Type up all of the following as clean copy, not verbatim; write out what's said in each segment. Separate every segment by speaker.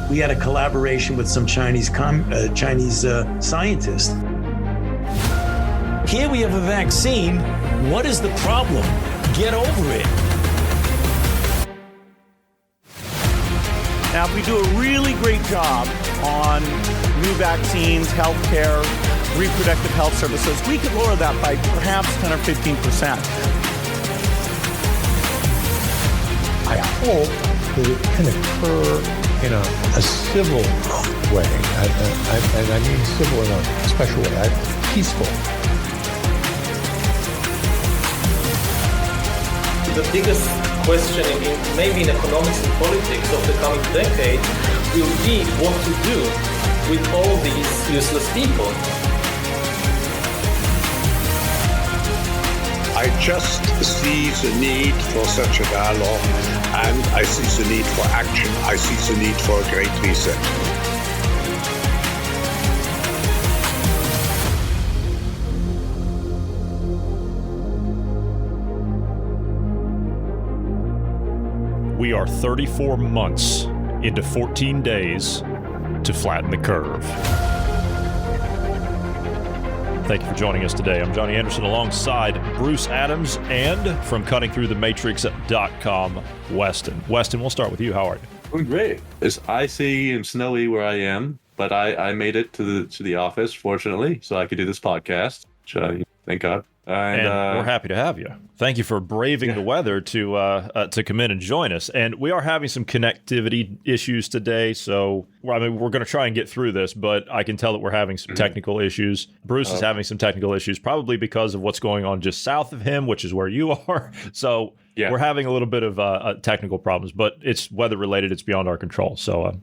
Speaker 1: We had a collaboration with some Chinese scientists.
Speaker 2: Here we have a vaccine. What is the problem? Get over it.
Speaker 3: Now, if we do a really great job on new vaccines, healthcare, reproductive health services, we could lower that by perhaps 10 or 15%.
Speaker 4: I hope that it can occur in a civil way. And I mean civil in a special way, peaceful.
Speaker 5: The biggest question, maybe in economics and politics of the coming decade, will be what to do with all these useless people.
Speaker 6: I just see the need for such a dialogue, and I see the need for action. I see the need for a great reset.
Speaker 7: We are 34 months into 14 days to flatten the curve. Thank you for joining us today. I'm Johnny Anderson alongside Bruce Adams and from cuttingthroughthematrix.com, Weston. Weston, we'll start with you. How are you?
Speaker 8: Doing great. It's icy and snowy where I am, but I made it to the office, fortunately, so I could do this podcast. Thank God. And
Speaker 7: we're happy to have you. Thank you for braving the weather to come in and join us. And we are having some connectivity issues today, so we're going to try and get through this, but I can tell that we're having some technical issues. Bruce is having some technical issues, probably because of what's going on just south of him, which is where you are. So we're having a little bit of technical problems, but it's weather-related. It's beyond our control. So,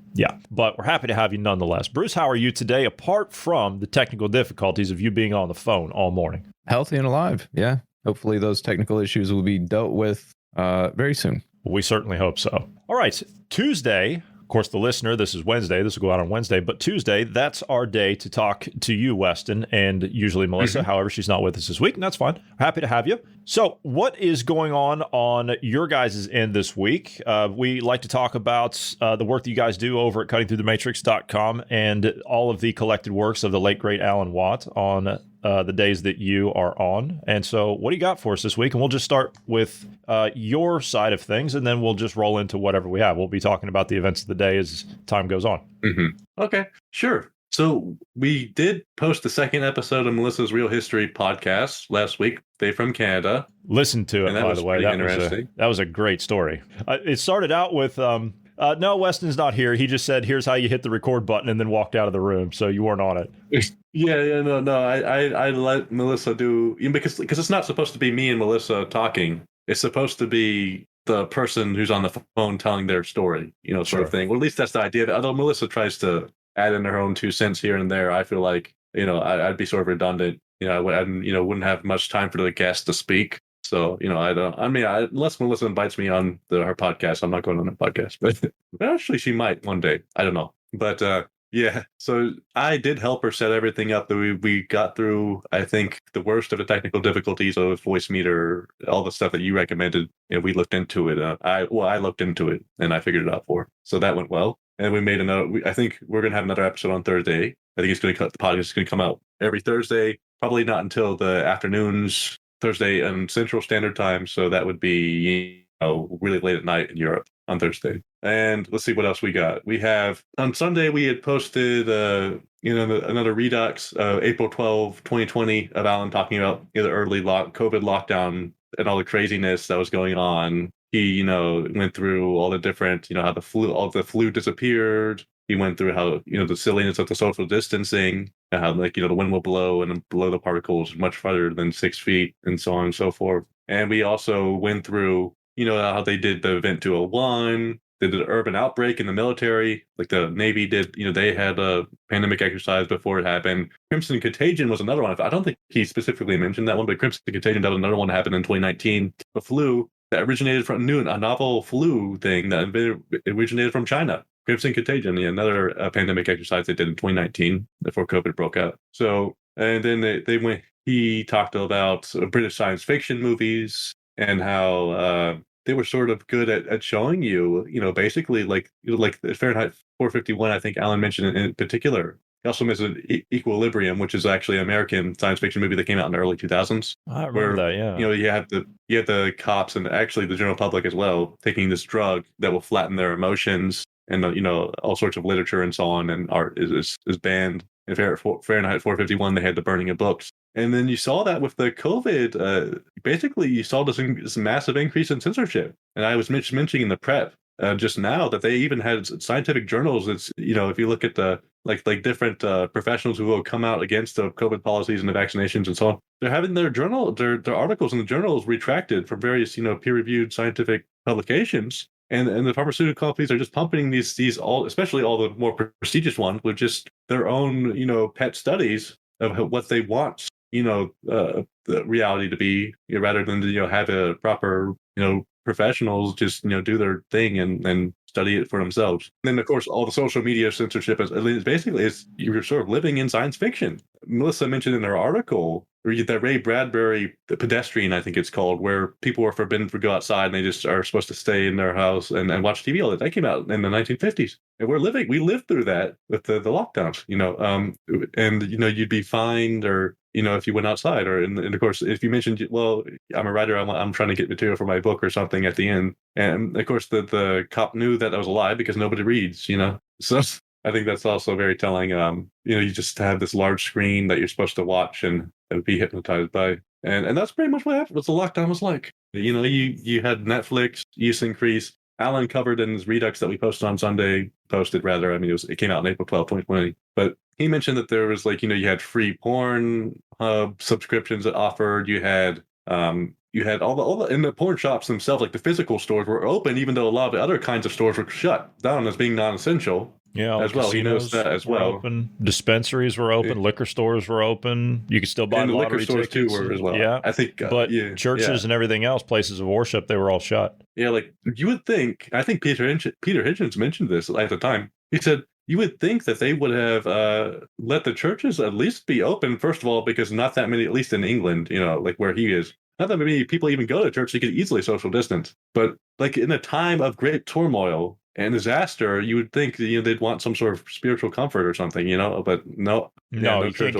Speaker 7: but we're happy to have you nonetheless. Bruce, how are you today, apart from the technical difficulties of you being on the phone all morning?
Speaker 9: Healthy and alive. Yeah. Hopefully those technical issues will be dealt with very soon.
Speaker 7: We certainly hope so. All right. Tuesday, of course, the listener, this is Wednesday. This will go out on Wednesday. But Tuesday, that's our day to talk to you, Weston, and usually Melissa. However, she's not with us this week, and that's fine. Happy to have you. So what is going on your guys' end this week? We like to talk about the work that you guys do over at cuttingthroughthematrix.com and all of the collected works of the late, great Alan Watt on the days that you are on. And so what do you got for us this week? And we'll just start with your side of things, and then we'll just roll into whatever we have. We'll be talking about the events of the day as time goes on.
Speaker 8: Okay, sure. So we did post the second episode of Melissa's Real History podcast last week. They from Canada.
Speaker 7: Listen to it, by the way. That was a great story. It started out with, no, Weston's not here. He just said, here's how you hit the record button, and then walked out of the room. So you weren't on it.
Speaker 8: I let Melissa do, because it's not supposed to be me and Melissa talking. It's supposed to be the person who's on the phone telling their story, sort of thing. Well, at least that's the idea. Although Melissa tries to add in her own 2 cents here and there, I feel like, I'd be sort of redundant. I wouldn't have much time for the guest to speak. So, unless Melissa invites me on her podcast, I'm not going on her podcast. But actually, she might one day. I don't know. But so I did help her set everything up. We got through, I think, the worst of the technical difficulties of voice meter, all the stuff that you recommended. We looked into it. I looked into it and I figured it out for her. So that went well. And we made I think we're going to have another episode on Thursday. I think the podcast is going to come out every Thursday, probably not until the afternoons, Thursday and Central Standard Time. So that would be, really late at night in Europe on Thursday. And let's see what else we got. We have on Sunday, we had posted, another Redux, April 12, 2020 of Alan talking about the early COVID lockdown and all the craziness that was going on. He, went through all the different, how the flu disappeared. He went through how, the silliness of the social distancing, how the wind will blow and blow the particles much farther than 6 feet and so on and so forth. And we also went through, how they did the Event 201. They did an urban outbreak in the military, like the Navy did. They had a pandemic exercise before it happened. Crimson Contagion was another one. I don't think he specifically mentioned that one, but Crimson Contagion, that was another one that happened in 2019. The flu that originated from a novel flu thing that originated from China. Crimson Contagion, another pandemic exercise they did in 2019 before COVID broke out. So, and then he talked about British science fiction movies and how they were sort of good at showing you, basically like Fahrenheit 451. I think Alan mentioned in particular. He also mentioned Equilibrium, which is actually an American science fiction movie that came out in the early 2000s.
Speaker 7: I remember that. Yeah.
Speaker 8: You have the cops and actually the general public as well taking this drug that will flatten their emotions, and all sorts of literature and so on, and art is banned. In Fahrenheit 451, they had the burning of books. And then you saw that with the COVID, basically you saw this massive increase in censorship. And I was mentioning in the prep just now that they even had scientific journals. It's, if you look at the like different professionals who will come out against the COVID policies and the vaccinations and so on, they're having their articles in the journals retracted from various, peer-reviewed scientific publications. And the pharmaceutical companies are just pumping these all, especially all the more prestigious ones, with just their own, pet studies of what they want, the reality to be, rather than to, have a proper, professionals just, do their thing and study it for themselves. And then, of course, all the social media censorship is basically you're sort of living in science fiction. Melissa mentioned in her article that Ray Bradbury, The Pedestrian, I think it's called, where people were forbidden to go outside and they just are supposed to stay in their house and watch TV all day. That came out in the 1950s. And we lived through that with the lockdowns, and, you'd be fined or, if you went outside and of course, if you mentioned, well, I'm a writer, I'm trying to get material for my book or something at the end. And of course, the cop knew that was a lie because nobody reads, So I think that's also very telling. You just have this large screen that you're supposed to watch and be hypnotized by. And that's pretty much what happened. What the lockdown was like. You had Netflix use increase. Alan covered in his Redux that we posted on Sunday, it came out in April 12, 2020. But he mentioned that there was you had free porn subscriptions that offered. You had all the and the porn shops themselves, like the physical stores, were open, even though a lot of the other kinds of stores were shut down as being non-essential.
Speaker 7: Yeah,
Speaker 8: as well. He knows that as well.
Speaker 7: Open. Dispensaries were open. Liquor stores were open. You could still buy
Speaker 8: and the
Speaker 7: lottery
Speaker 8: liquor stores
Speaker 7: tickets.
Speaker 8: too were as well.
Speaker 7: Yeah,
Speaker 8: I think.
Speaker 7: But churches and everything else, places of worship, they were all shut.
Speaker 8: Yeah, like you would think. I think Peter Hitchens mentioned this at the time. He said you would think that they would have let the churches at least be open. First of all, because not that many, at least in England, like where he is, not that many people even go to church. So you could easily social distance. But like in a time of great turmoil and disaster, you would think that, they'd want some sort of spiritual comfort or something, but no.
Speaker 7: No, you can't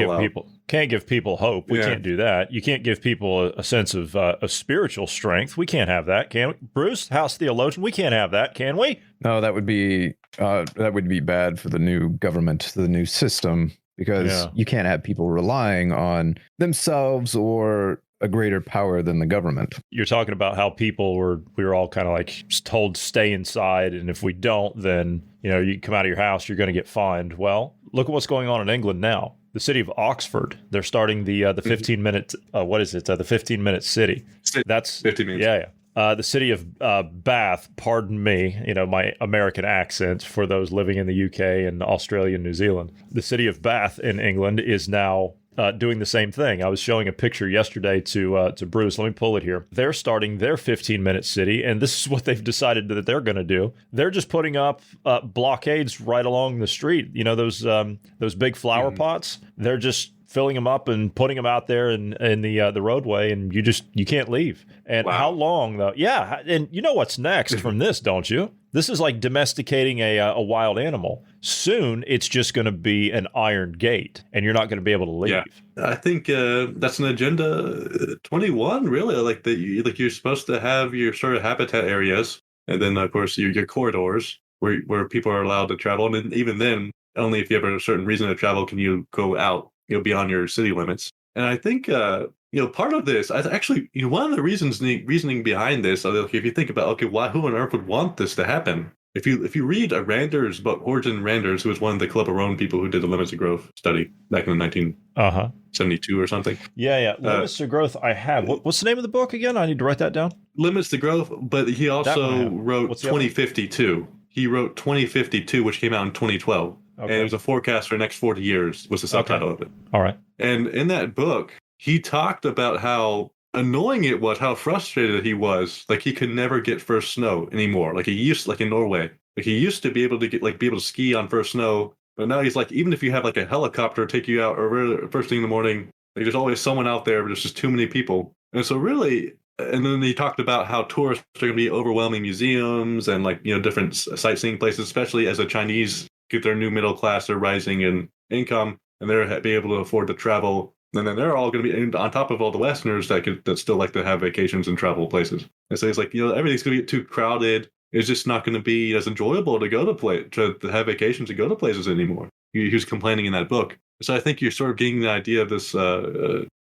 Speaker 7: give people hope. We can't do that. You can't give people a sense of spiritual strength. We can't have that, can we? Bruce, House Theologian, we can't have that, can we?
Speaker 9: No, that would be bad for the new government, the new system, because you can't have people relying on themselves or a greater power than the government.
Speaker 7: You're talking about how we were all kind of like told stay inside, and if we don't, then you come out of your house, you're going to get fined. Well, look at what's going on in England now. The city of Oxford, they're starting the 15-minute the 15-minute city. That's
Speaker 8: 15 minutes.
Speaker 7: Yeah. The city of Bath, pardon me, my American accent for those living in the UK and Australia and New Zealand. The city of Bath in England is now doing the same thing. I was showing a picture yesterday to Bruce. Let me pull it here. They're starting their 15-minute city, and this is what they've decided that they're going to do. They're just putting up blockades right along the street. Those big flower pots. They're just filling them up and putting them out there in the roadway, and you can't leave. And how long though? Yeah, and you know what's next from this, don't you? This is like domesticating a wild animal. Soon, it's just going to be an iron gate, and you're not going to be able to leave.
Speaker 8: Yeah. I think that's an agenda 21, really. You're supposed to have your sort of habitat areas, and then of course your corridors where people are allowed to travel. And even then, only if you have a certain reason to travel can you go out, beyond your city limits. And I think part of this, one of the reasoning behind this, if you think about, who on earth would want this to happen? If you read a Randers book, Origin Randers, who was one of the Club of Rome people who did the limits of growth study back in the 1972 or something.
Speaker 7: Yeah. Limits to growth. I have. What's the name of the book again? I need to write that down.
Speaker 8: Limits to growth, but he also wrote 2052. He wrote 2052, which came out in 2012. Okay. And it was a forecast for the next 40 years was the subtitle of it.
Speaker 7: All right.
Speaker 8: And in that book, he talked about how annoying it was, how frustrated he was. Like he could never get first snow anymore. Like in Norway, he used to be able to be able to ski on first snow. But now he's like, even if you have like a helicopter take you out or first thing in the morning, there's always someone out there, but there's just too many people. And so really, and then he talked about how tourists are going to be overwhelming museums and like, different sightseeing places, especially as the Chinese get their new middle class, they're rising in income and they're be able to afford to travel. And then they're all going to be on top of all the Westerners that still like to have vacations and travel places. And so he's like, everything's going to get too crowded. It's just not going to be as enjoyable to go to have vacations and go to places anymore. He was complaining in that book. So I think you're sort of getting the idea of this,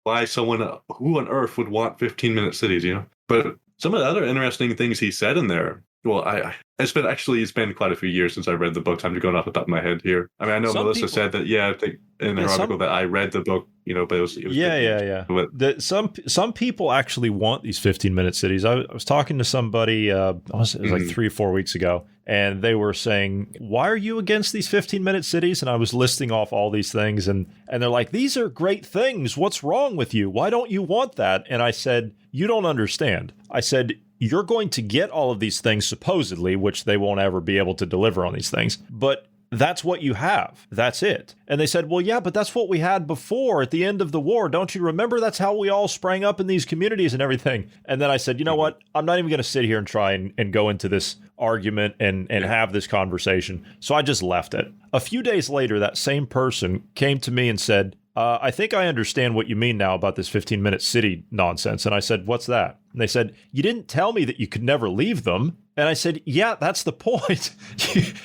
Speaker 8: why someone, who on earth would want 15-minute cities, But some of the other interesting things he said in there, well, it's been quite a few years since I read the book. I'm going off the top of my head here. I mean, I know Melissa said that, I think in her article that I read the book, but it was
Speaker 7: yeah. But some people actually want these 15-minute cities. I was talking to somebody, it was like 3 or 4 weeks ago, and they were saying, why are you against these 15-minute cities? And I was listing off all these things, and they're like, these are great things. What's wrong with you? Why don't you want that? And I said, you don't understand. I said, you're going to get all of these things, supposedly, which they won't ever be able to deliver on these things. But that's what you have. That's it. And they said, well, yeah, but that's what we had before at the end of the war. Don't you remember? That's how we all sprang up in these communities and everything. And then I said, you know what? I'm not even going to sit here and try and go into this argument and have this conversation. So I just left it. A few days later, that same person came to me and said, I think I understand what you mean now about this 15-minute city nonsense. And I said, what's that? And they said, you didn't tell me that you could never leave them. And I said, yeah, that's the point.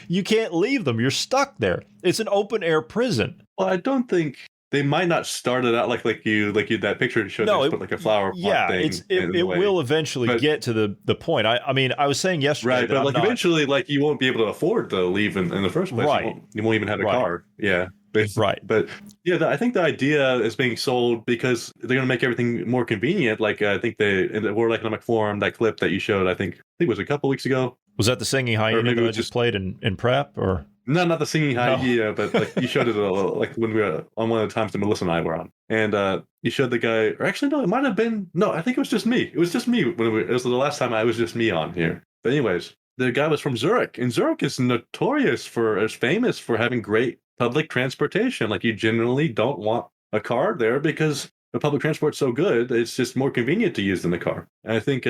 Speaker 7: You can't leave them. You're stuck there. It's an open air prison.
Speaker 8: Well, I don't think they might not start it out like you that picture showed. No, put like a flower pot thing.
Speaker 7: It will eventually get to the point. I mean, I was saying yesterday,
Speaker 8: right? But eventually, you won't be able to afford to leave in the first place.
Speaker 7: Right.
Speaker 8: You won't even have a car. Yeah.
Speaker 7: Right.
Speaker 8: But yeah, I think the idea is being sold because they're going to make everything more convenient. Like I think in the World Economic Forum, that clip that you showed, I think it was a couple weeks ago.
Speaker 7: Was that the singing hyena that I just played in prep, or?
Speaker 8: No, not the singing hyena, but you showed it when we were on one of the times that Melissa and I were on, and you showed the guy. Or actually, no, it might have been I think it was just me. It was just me it was the last time I was just me on here. But anyways, the guy was from Zurich, and Zurich is famous for having great public transportation. Like, you generally don't want a car there because the public transport's so good, it's just more convenient to use than the car. And I think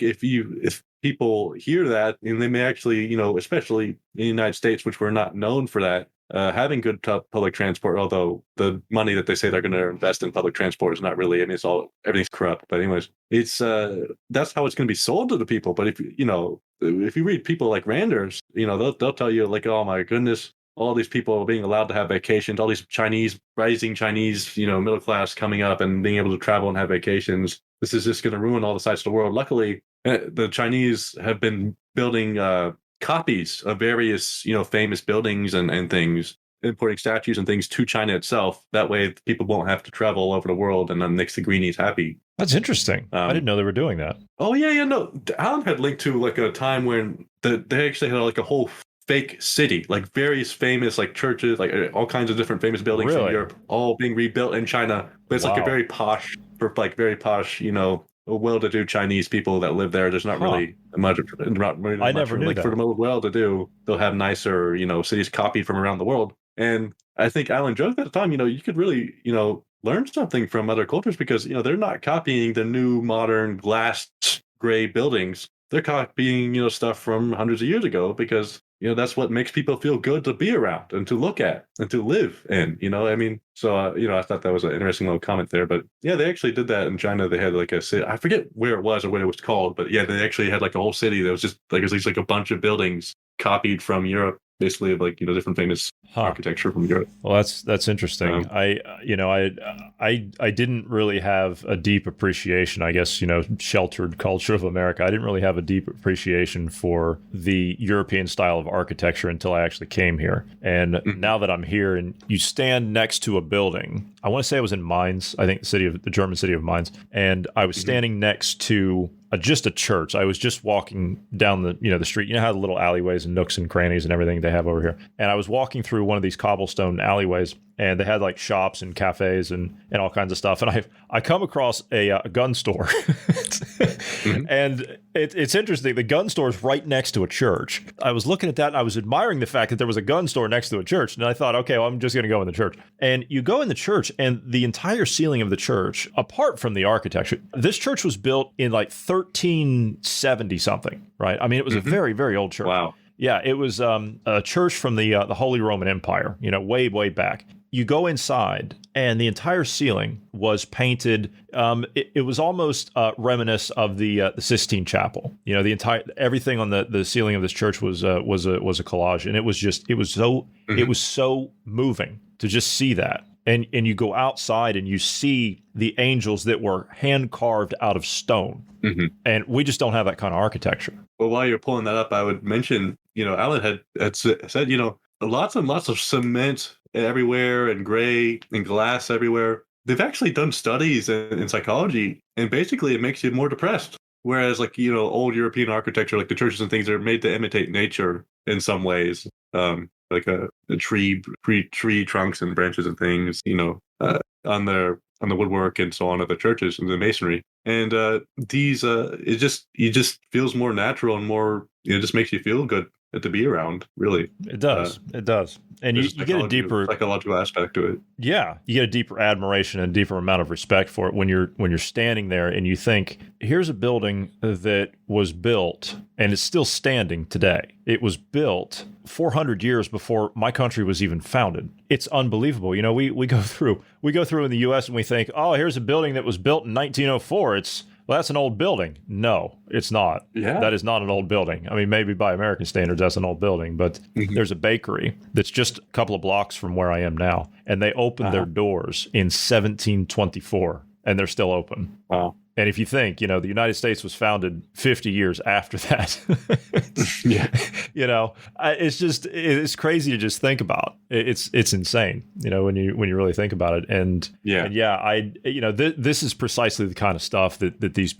Speaker 8: if people hear that, and they may actually, especially in the United States, which we're not known for that, having good public transport, although the money that they say they're going to invest in public transport is not really, everything's corrupt. But anyways, it's that's how it's going to be sold to the people. But if you read people like Randers, they'll tell you like, oh my goodness, all these people being allowed to have vacations, all these rising Chinese, middle class coming up and being able to travel and have vacations. This is just going to ruin all the sights of the world. Luckily, the Chinese have been building copies of various, famous buildings and things, importing statues and things to China itself. That way, people won't have to travel all over the world, and then makes the greenies happy.
Speaker 7: That's interesting. I didn't know they were doing that.
Speaker 8: Oh yeah, no. Alan had linked to like a time when they actually had like a whole fake city, like various famous like churches, like all kinds of different famous buildings from Europe, all being rebuilt in China. But it's like a very posh, well-to-do Chinese people that live there. There's not really much.
Speaker 7: I never knew that.
Speaker 8: For the most well-to-do, they'll have nicer, cities copied from around the world. And I think Alan joked at the time, you could really, learn something from other cultures because, they're not copying the new modern glass gray buildings. They're copying, stuff from hundreds of years ago because, that's what makes people feel good to be around and to look at and to live in, So, I thought that was an interesting little comment there. But yeah, they actually did that in China. They had like a city. I forget where it was or what it was called. But yeah, they actually had like a whole city that was just like, it was like a bunch of buildings copied from Europe, basically, of like, different famous architecture from Europe.
Speaker 7: Well, that's interesting. I didn't really have a deep appreciation, I guess, sheltered culture of America. I didn't really have a deep appreciation for the European style of architecture until I actually came here. And now that I'm here and you stand next to a building, I want to say I was in Mainz, I think the German city of Mainz, and I was standing next to just a church. I was just walking down the street. You know how the little alleyways and nooks and crannies and everything they have over here. And I was walking through one of these cobblestone alleyways, and they had like shops and cafes and all kinds of stuff. And I come across a gun store. And it's interesting. The gun store is right next to a church. I was looking at that and I was admiring the fact that there was a gun store next to a church. And I thought, okay, well, I'm just going to go in the church. And you go in the church and the entire ceiling of the church, apart from the architecture, this church was built in like 1370 something, right? I mean, it was a very, very old church.
Speaker 8: Wow.
Speaker 7: Yeah, it was a church from the Holy Roman Empire, way, way back. You go inside, and the entire ceiling was painted. It was almost reminiscent of the Sistine Chapel. Everything on the ceiling of this church was a collage, and it was so moving to just see that. And you go outside and you see the angels that were hand carved out of stone, and we just don't have that kind of architecture.
Speaker 8: Well, while you're pulling that up, I would mention, Alan had said, lots and lots of cement everywhere and gray and glass everywhere. They've actually done studies in psychology, and basically it makes you more depressed. Whereas old European architecture, like the churches and things, are made to imitate nature in some ways, like a tree trunks and branches and things, on the woodwork and so on of the churches and the masonry. And it just feels more natural and more, it just makes you feel good to be around, really.
Speaker 7: It does. It does. And you get a deeper
Speaker 8: psychological aspect to it.
Speaker 7: Yeah, you get a deeper admiration and a deeper amount of respect for it when you're standing there and you think, here's a building that was built and is still standing today. It was built 400 years before my country was even founded. It's unbelievable. We go through in the U.S. and we think, oh, here's a building that was built in 1904. Well, that's an old building. No, it's not.
Speaker 8: Yeah.
Speaker 7: That is not an old building. I mean, maybe by American standards, that's an old building, but there's a bakery that's just a couple of blocks from where I am now, and they opened their doors in 1724, and they're still open.
Speaker 8: Wow.
Speaker 7: And if you think, the United States was founded 50 years after that, it's crazy to just think about. It's insane, when you really think about it. This is precisely the kind of stuff that these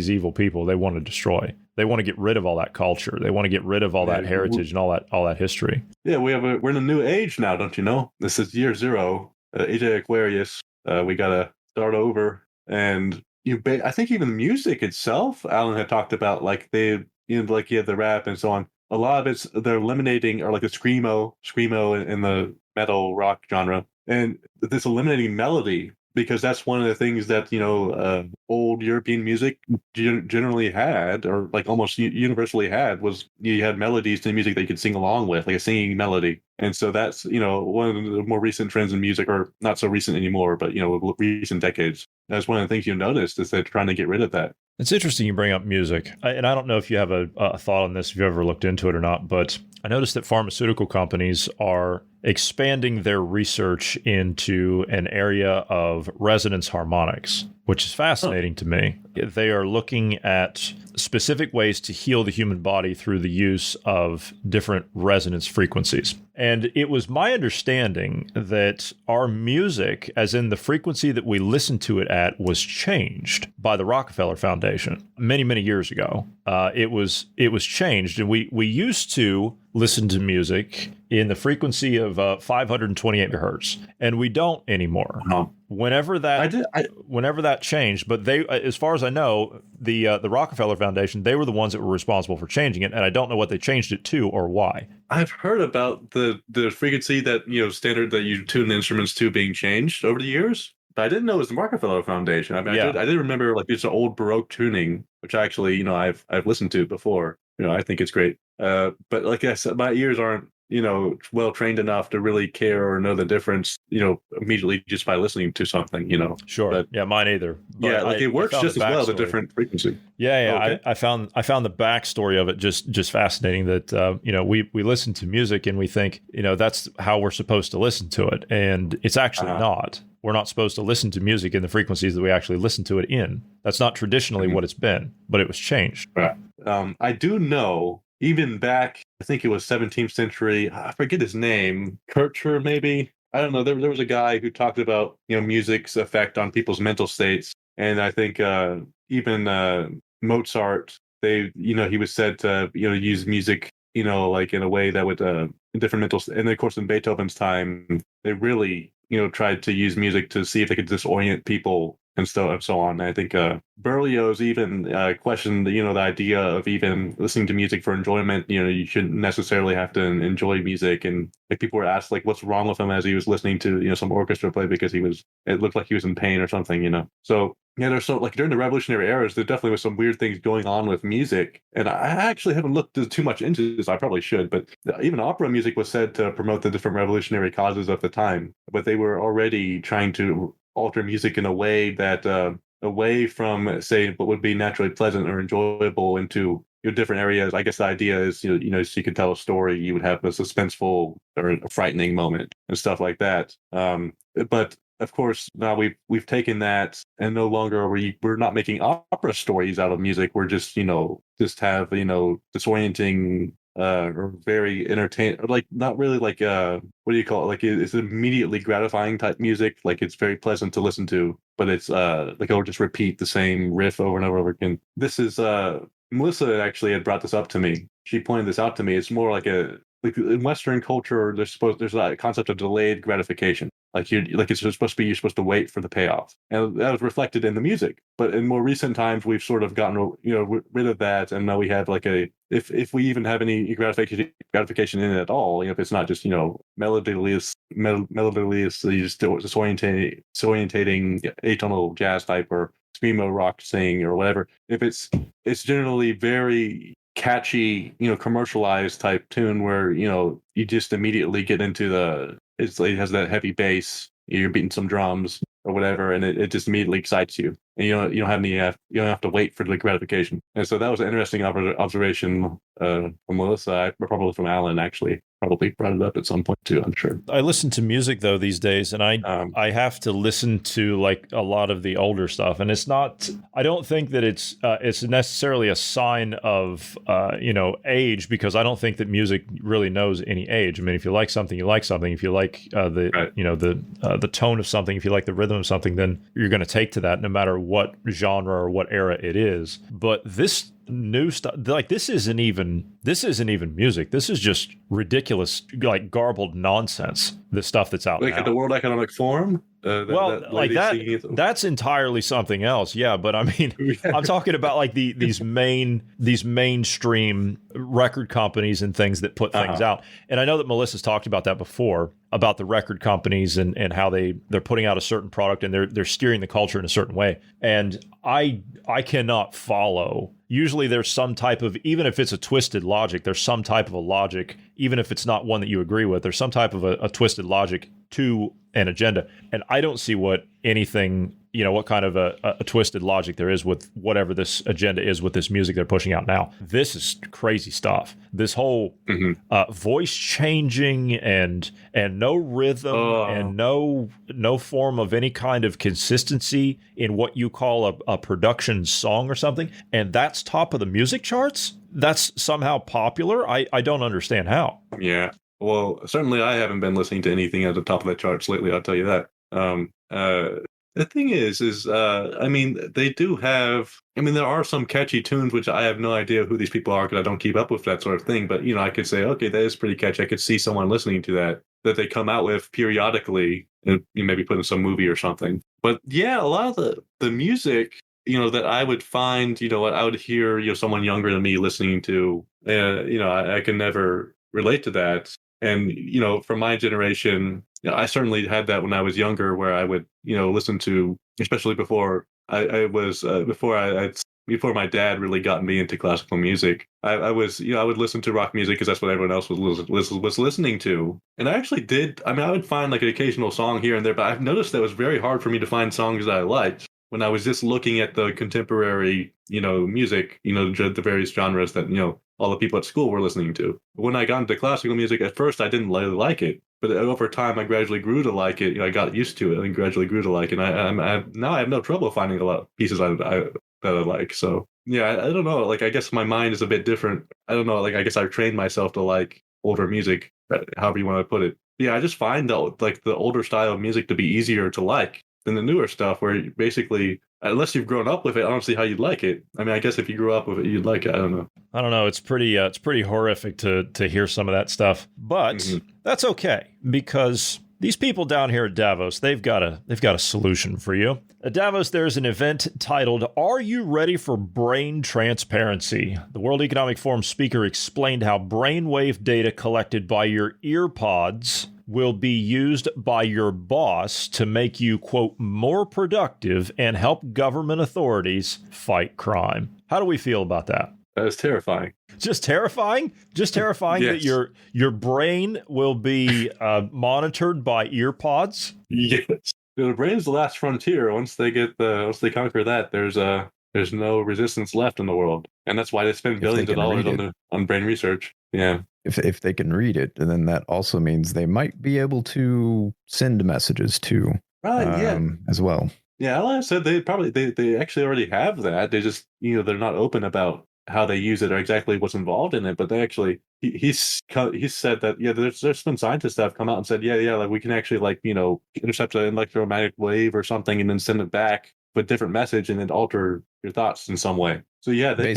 Speaker 7: evil people, they want to destroy. They want to get rid of all that culture. They want to get rid of all that heritage and all that history.
Speaker 8: Yeah, we're in a new age now, don't you know? This is year zero, age of Aquarius. We got to start over. And I think even music itself, Alan had talked about, like you have the rap and so on. A lot of they're eliminating, or like the screamo in the metal rock genre, and this eliminating melody, because that's one of the things that old European music generally had, or like almost universally had, was you had melodies to the music that you could sing along with, like a singing melody. And so that's one of the more recent trends in music, or not so recent anymore, but recent decades. That's one of the things you noticed, is they're trying to get rid of that.
Speaker 7: It's interesting you bring up music, and I don't know if you have a thought on this, if you ever looked into it or not, but I noticed that pharmaceutical companies are expanding their research into an area of resonance harmonics, which is fascinating to me. They are looking at specific ways to heal the human body through the use of different resonance frequencies. And it was my understanding that our music, as in the frequency that we listen to it at, was changed by the Rockefeller Foundation many, many years ago. It was changed, and we used to listen to music in the frequency of 528 hertz, and we don't anymore.
Speaker 8: No.
Speaker 7: Whenever that changed, but they, as far as I know, the Rockefeller Foundation, they were the ones that were responsible for changing it, and I don't know what they changed it to or why.
Speaker 8: I've heard about the frequency that standard that you tune instruments to being changed over the years, but I didn't know it was the Rockefeller Foundation. I mean, I did remember like it's an old Baroque tuning, which actually I've listened to before. I think it's great. But like I said, my ears aren't well trained enough to really care or know the difference, immediately just by listening to something,
Speaker 7: Sure. But, yeah, mine either. But
Speaker 8: it works just as well, the different frequency.
Speaker 7: Yeah. Okay. I found the backstory of it just fascinating, that, we listen to music and we think, that's how we're supposed to listen to it. And it's actually not. We're not supposed to listen to music in the frequencies that we actually listen to it in. That's not traditionally what it's been, but it was changed.
Speaker 8: Right. I do know, even back, I think it was 17th century, I forget his name, Kircher maybe? I don't know. There was a guy who talked about, music's effect on people's mental states. And I think even Mozart, he was said to, use music, like in a way that would, in different mental, and of course in Beethoven's time, they really, tried to use music to see if they could disorient people and so on. I think Berlioz even questioned the idea of even listening to music for enjoyment. You shouldn't necessarily have to enjoy music, and like people were asked like what's wrong with him as he was listening to some orchestra play because it looked like he was in pain or something. So yeah, there's so like during the revolutionary eras, there definitely was some weird things going on with music, and I actually haven't looked too much into this. I probably should, but even opera music was said to promote the different revolutionary causes of the time, but they were already trying to alter music in a way that away from say what would be naturally pleasant or enjoyable into different areas. I guess the idea is so you could tell a story, you would have a suspenseful or a frightening moment and stuff like that. But of course, now we've taken that, and no longer we're not making opera stories out of music. We're just have disorienting or very entertaining, like not really like what do you call it? Like it's immediately gratifying type music. Like it's very pleasant to listen to, but it's like I'll just repeat the same riff over and over again. This is Melissa actually had brought this up to me. She pointed this out to me. It's more like in Western culture, there's a concept of delayed gratification. You're supposed to wait for the payoff, and that was reflected in the music. But in more recent times, we've sort of gotten rid of that, and now we have like if we even have any gratification in it at all, if it's not just melodyless, just disorientating atonal jazz type or screamo rock sing or whatever. If it's generally very catchy, commercialized type tune where you just immediately get into it has that heavy bass, you're beating some drums or whatever, and it just immediately excites you, and you don't have to wait for the gratification. And so that was an interesting observation from Melissa, probably from Alan actually. Probably brought it up at some point too, I'm sure.
Speaker 7: I listen to music though these days, and I have to listen to like a lot of the older stuff, and it's not. I don't think that it's necessarily a sign of age, because I don't think that music really knows any age. I mean, if you like something, you like something. If you like the tone of something, if you like the rhythm of something, then you're going to take to that, no matter what genre or what era it is. But this new stuff, like this isn't even music. This is just ridiculous, like garbled nonsense. The stuff that's out
Speaker 8: like
Speaker 7: now.
Speaker 8: At the World Economic Forum.
Speaker 7: That's entirely something else. Yeah, but I mean, I'm talking about like these mainstream record companies and things that put things out. And I know that Melissa's talked about that before, about the record companies and how they're putting out a certain product and they're steering the culture in a certain way. And I cannot follow. Usually there's some type of, even if it's a twisted logic, there's some type of a logic, even if it's not one that you agree with, there's some type of a twisted logic to an agenda. And I don't see what anything, what kind of a twisted logic there is with whatever this agenda is with this music they're pushing out now. This is crazy stuff. This whole voice changing and no rhythm and no form of any kind of consistency in what you call a production song or something. And that's top of the music charts. That's somehow popular. I don't understand how.
Speaker 8: Yeah. Well, certainly I haven't been listening to anything at the top of the charts lately, I'll tell you that. The thing is I mean, they do have, there are some catchy tunes, which I have no idea who these people are because I don't keep up with that sort of thing. But, I could say, okay, that is pretty catchy. I could see someone listening to that they come out with periodically and maybe put in some movie or something. But yeah, a lot of the music, that I would find, I would hear, someone younger than me listening to, I can never relate to that. And, from my generation, I certainly had that when I was younger, where I would, listen to, especially before before my dad really got me into classical music. I would listen to rock music because that's what everyone else was listening to. And I actually did. I would find like an occasional song here and there, but I've noticed that it was very hard for me to find songs that I liked when I was just looking at the contemporary, music, the various genres that, all the people at school were listening to. When I got into classical music, at first I didn't really like it, but over time I gradually grew to like it. I got used to it and gradually grew to like it. And now I have no trouble finding a lot of pieces that I like. So yeah, I don't know. Like I guess my mind is a bit different. I don't know. Like I guess I've trained myself to like older music, however you want to put it. Yeah, I just find the older style of music to be easier to like than the newer stuff, where basically, unless you've grown up with it, I don't see how you'd like it. I guess if you grew up with it, you'd like it. I don't know.
Speaker 7: It's pretty horrific to hear some of that stuff, but that's okay, because These people down here at Davos, they've got a solution for you. At Davos, there's an event titled, Are You Ready for Brain Transparency? The World Economic Forum speaker explained how brainwave data collected by your earpods will be used by your boss to make you, quote, more productive and help government authorities fight crime. How do we feel about that?
Speaker 8: That is terrifying.
Speaker 7: Just terrifying? Just terrifying
Speaker 8: Yes.
Speaker 7: that your brain will be monitored by earpods?
Speaker 8: Yes. The brain's the last frontier. Once they conquer that, there's no resistance left in the world. And that's why they spend billions of dollars on brain research. Yeah.
Speaker 9: If they can read it, then that also means they might be able to send messages too.
Speaker 8: Right,
Speaker 9: as well.
Speaker 8: Yeah, Alan said they actually already have that. They just, they're not open about how they use it or exactly what's involved in it. But they actually, he said that, there's been scientists that have come out and said, like we can actually intercept an electromagnetic wave or something and then send it back with a different message and then alter your thoughts in some way. So yeah, they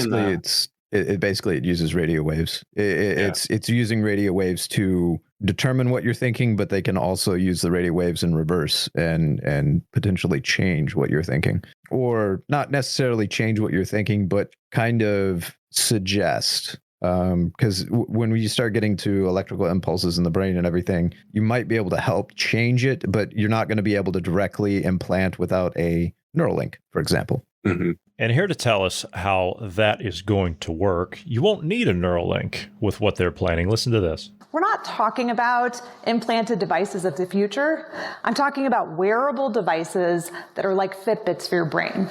Speaker 9: basically it uses radio waves. It's using radio waves to determine what you're thinking, but they can also use the radio waves in reverse and potentially change what you're thinking, or not necessarily change what you're thinking, but kind of suggest. Because when you start getting to electrical impulses in the brain and everything, you might be able to help change it, but you're not going to be able to directly implant without a neural link, for example.
Speaker 8: Mm-hmm.
Speaker 7: And here to tell us how that is going to work, you won't need a neural link with what they're planning. Listen to this.
Speaker 10: We're not talking about implanted devices of the future. I'm talking about wearable devices that are like Fitbits for your brain.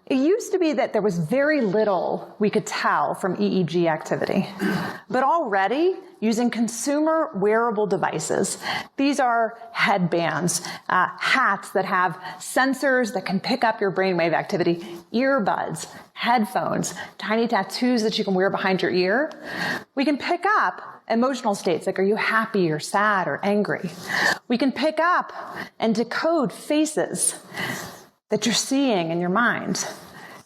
Speaker 10: It used to be that there was very little we could tell from EEG activity, but already using consumer wearable devices. These are headbands, hats that have sensors that can pick up your brainwave activity, earbuds, headphones, tiny tattoos that you can wear behind your ear. We can pick up emotional states like, are you happy or sad or angry? We can pick up and decode faces that you're seeing in your mind.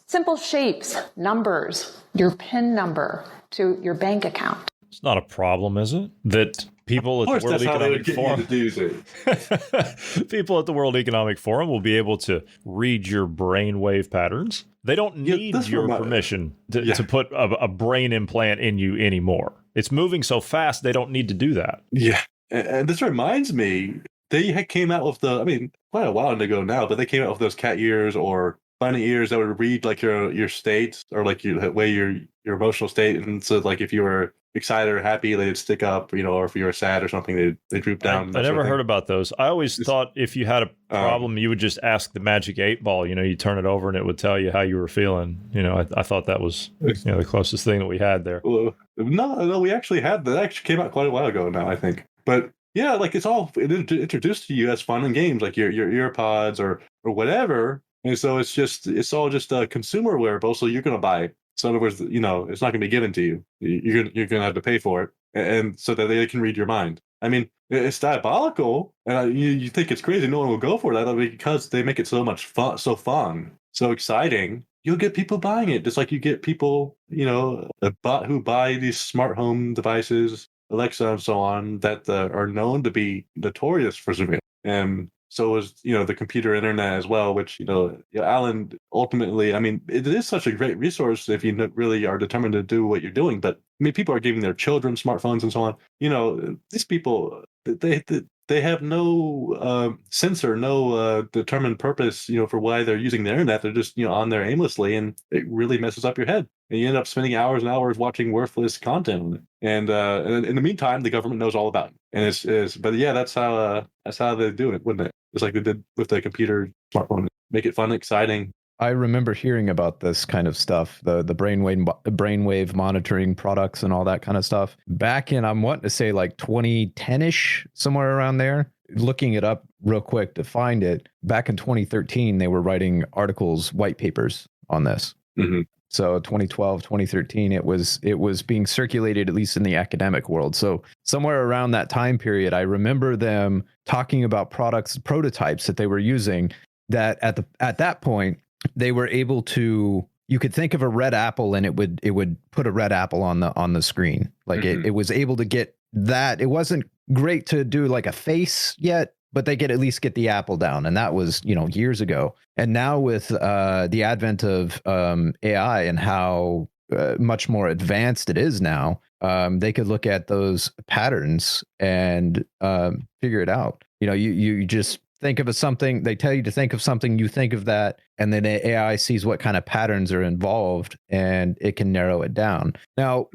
Speaker 10: Simple shapes, numbers, your PIN number to your bank account.
Speaker 7: It's not a problem, is it? That people at the World Economic Forum, people at the World Economic Forum will be able to read your brainwave patterns. They don't need your permission to put a brain implant in you anymore. It's moving so fast, they don't need to do that.
Speaker 8: Yeah. And this reminds me, they came out with quite a while ago now, but they came out with those cat ears or bunny ears that would read like your state or like your emotional state. And so like if you were excited or happy, they'd stick up, or if you were sad or something, they droop down.
Speaker 7: I never heard about those. I always thought if you had a problem, you would just ask the magic 8-ball. You turn it over and it would tell you how you were feeling. I thought that was the closest thing that we had there.
Speaker 8: Well, no, we actually had that. Actually came out quite a while ago now, I think. But yeah, like it's all introduced to you as fun and games, like your earpods or whatever. And so it's all just a consumer wearable. So you're going to buy it. So in other words, it's not going to be given to you. You're going to have to pay for it, and so that they can read your mind. I mean, it's diabolical, and you think it's crazy. No one will go for that because they make it so much fun, so exciting. You'll get people buying it, just like you get people, who buy these smart home devices, Alexa and so on, that are known to be notorious for surveillance. And so is, the computer internet as well, which, Alan, ultimately, it is such a great resource if you really are determined to do what you're doing. But people are giving their children smartphones and so on. These people, they have no sensor, no determined purpose, for why they're using the internet. They're just, on there aimlessly, and it really messes up your head. And you end up spending hours and hours watching worthless content on it. And in the meantime, the government knows all about it. And but yeah, that's how they do it, wouldn't it? It's like they did with the computer smartphone. Make it fun, exciting.
Speaker 9: I remember hearing about this kind of stuff, the brainwave monitoring products and all that kind of stuff back in, I'm wanting to say like 2010-ish, somewhere around there. Looking it up real quick to find it, back in 2013, they were writing articles, white papers on this.
Speaker 8: Mm-hmm.
Speaker 9: So 2012, 2013, it was being circulated, at least in the academic world. So somewhere around that time period, I remember them talking about prototypes that they were using that at that point, they were able to, you could think of a red apple and it would put a red apple on the screen. Like it was able to get that. It wasn't great to do like a face yet, but they could at least get the apple down. And that was, years ago. And now with the advent of AI and how much more advanced it is now, they could look at those patterns and figure it out. You just think of something, they tell you to think of something, you think of that, and then the AI sees what kind of patterns are involved and it can narrow it down. Now,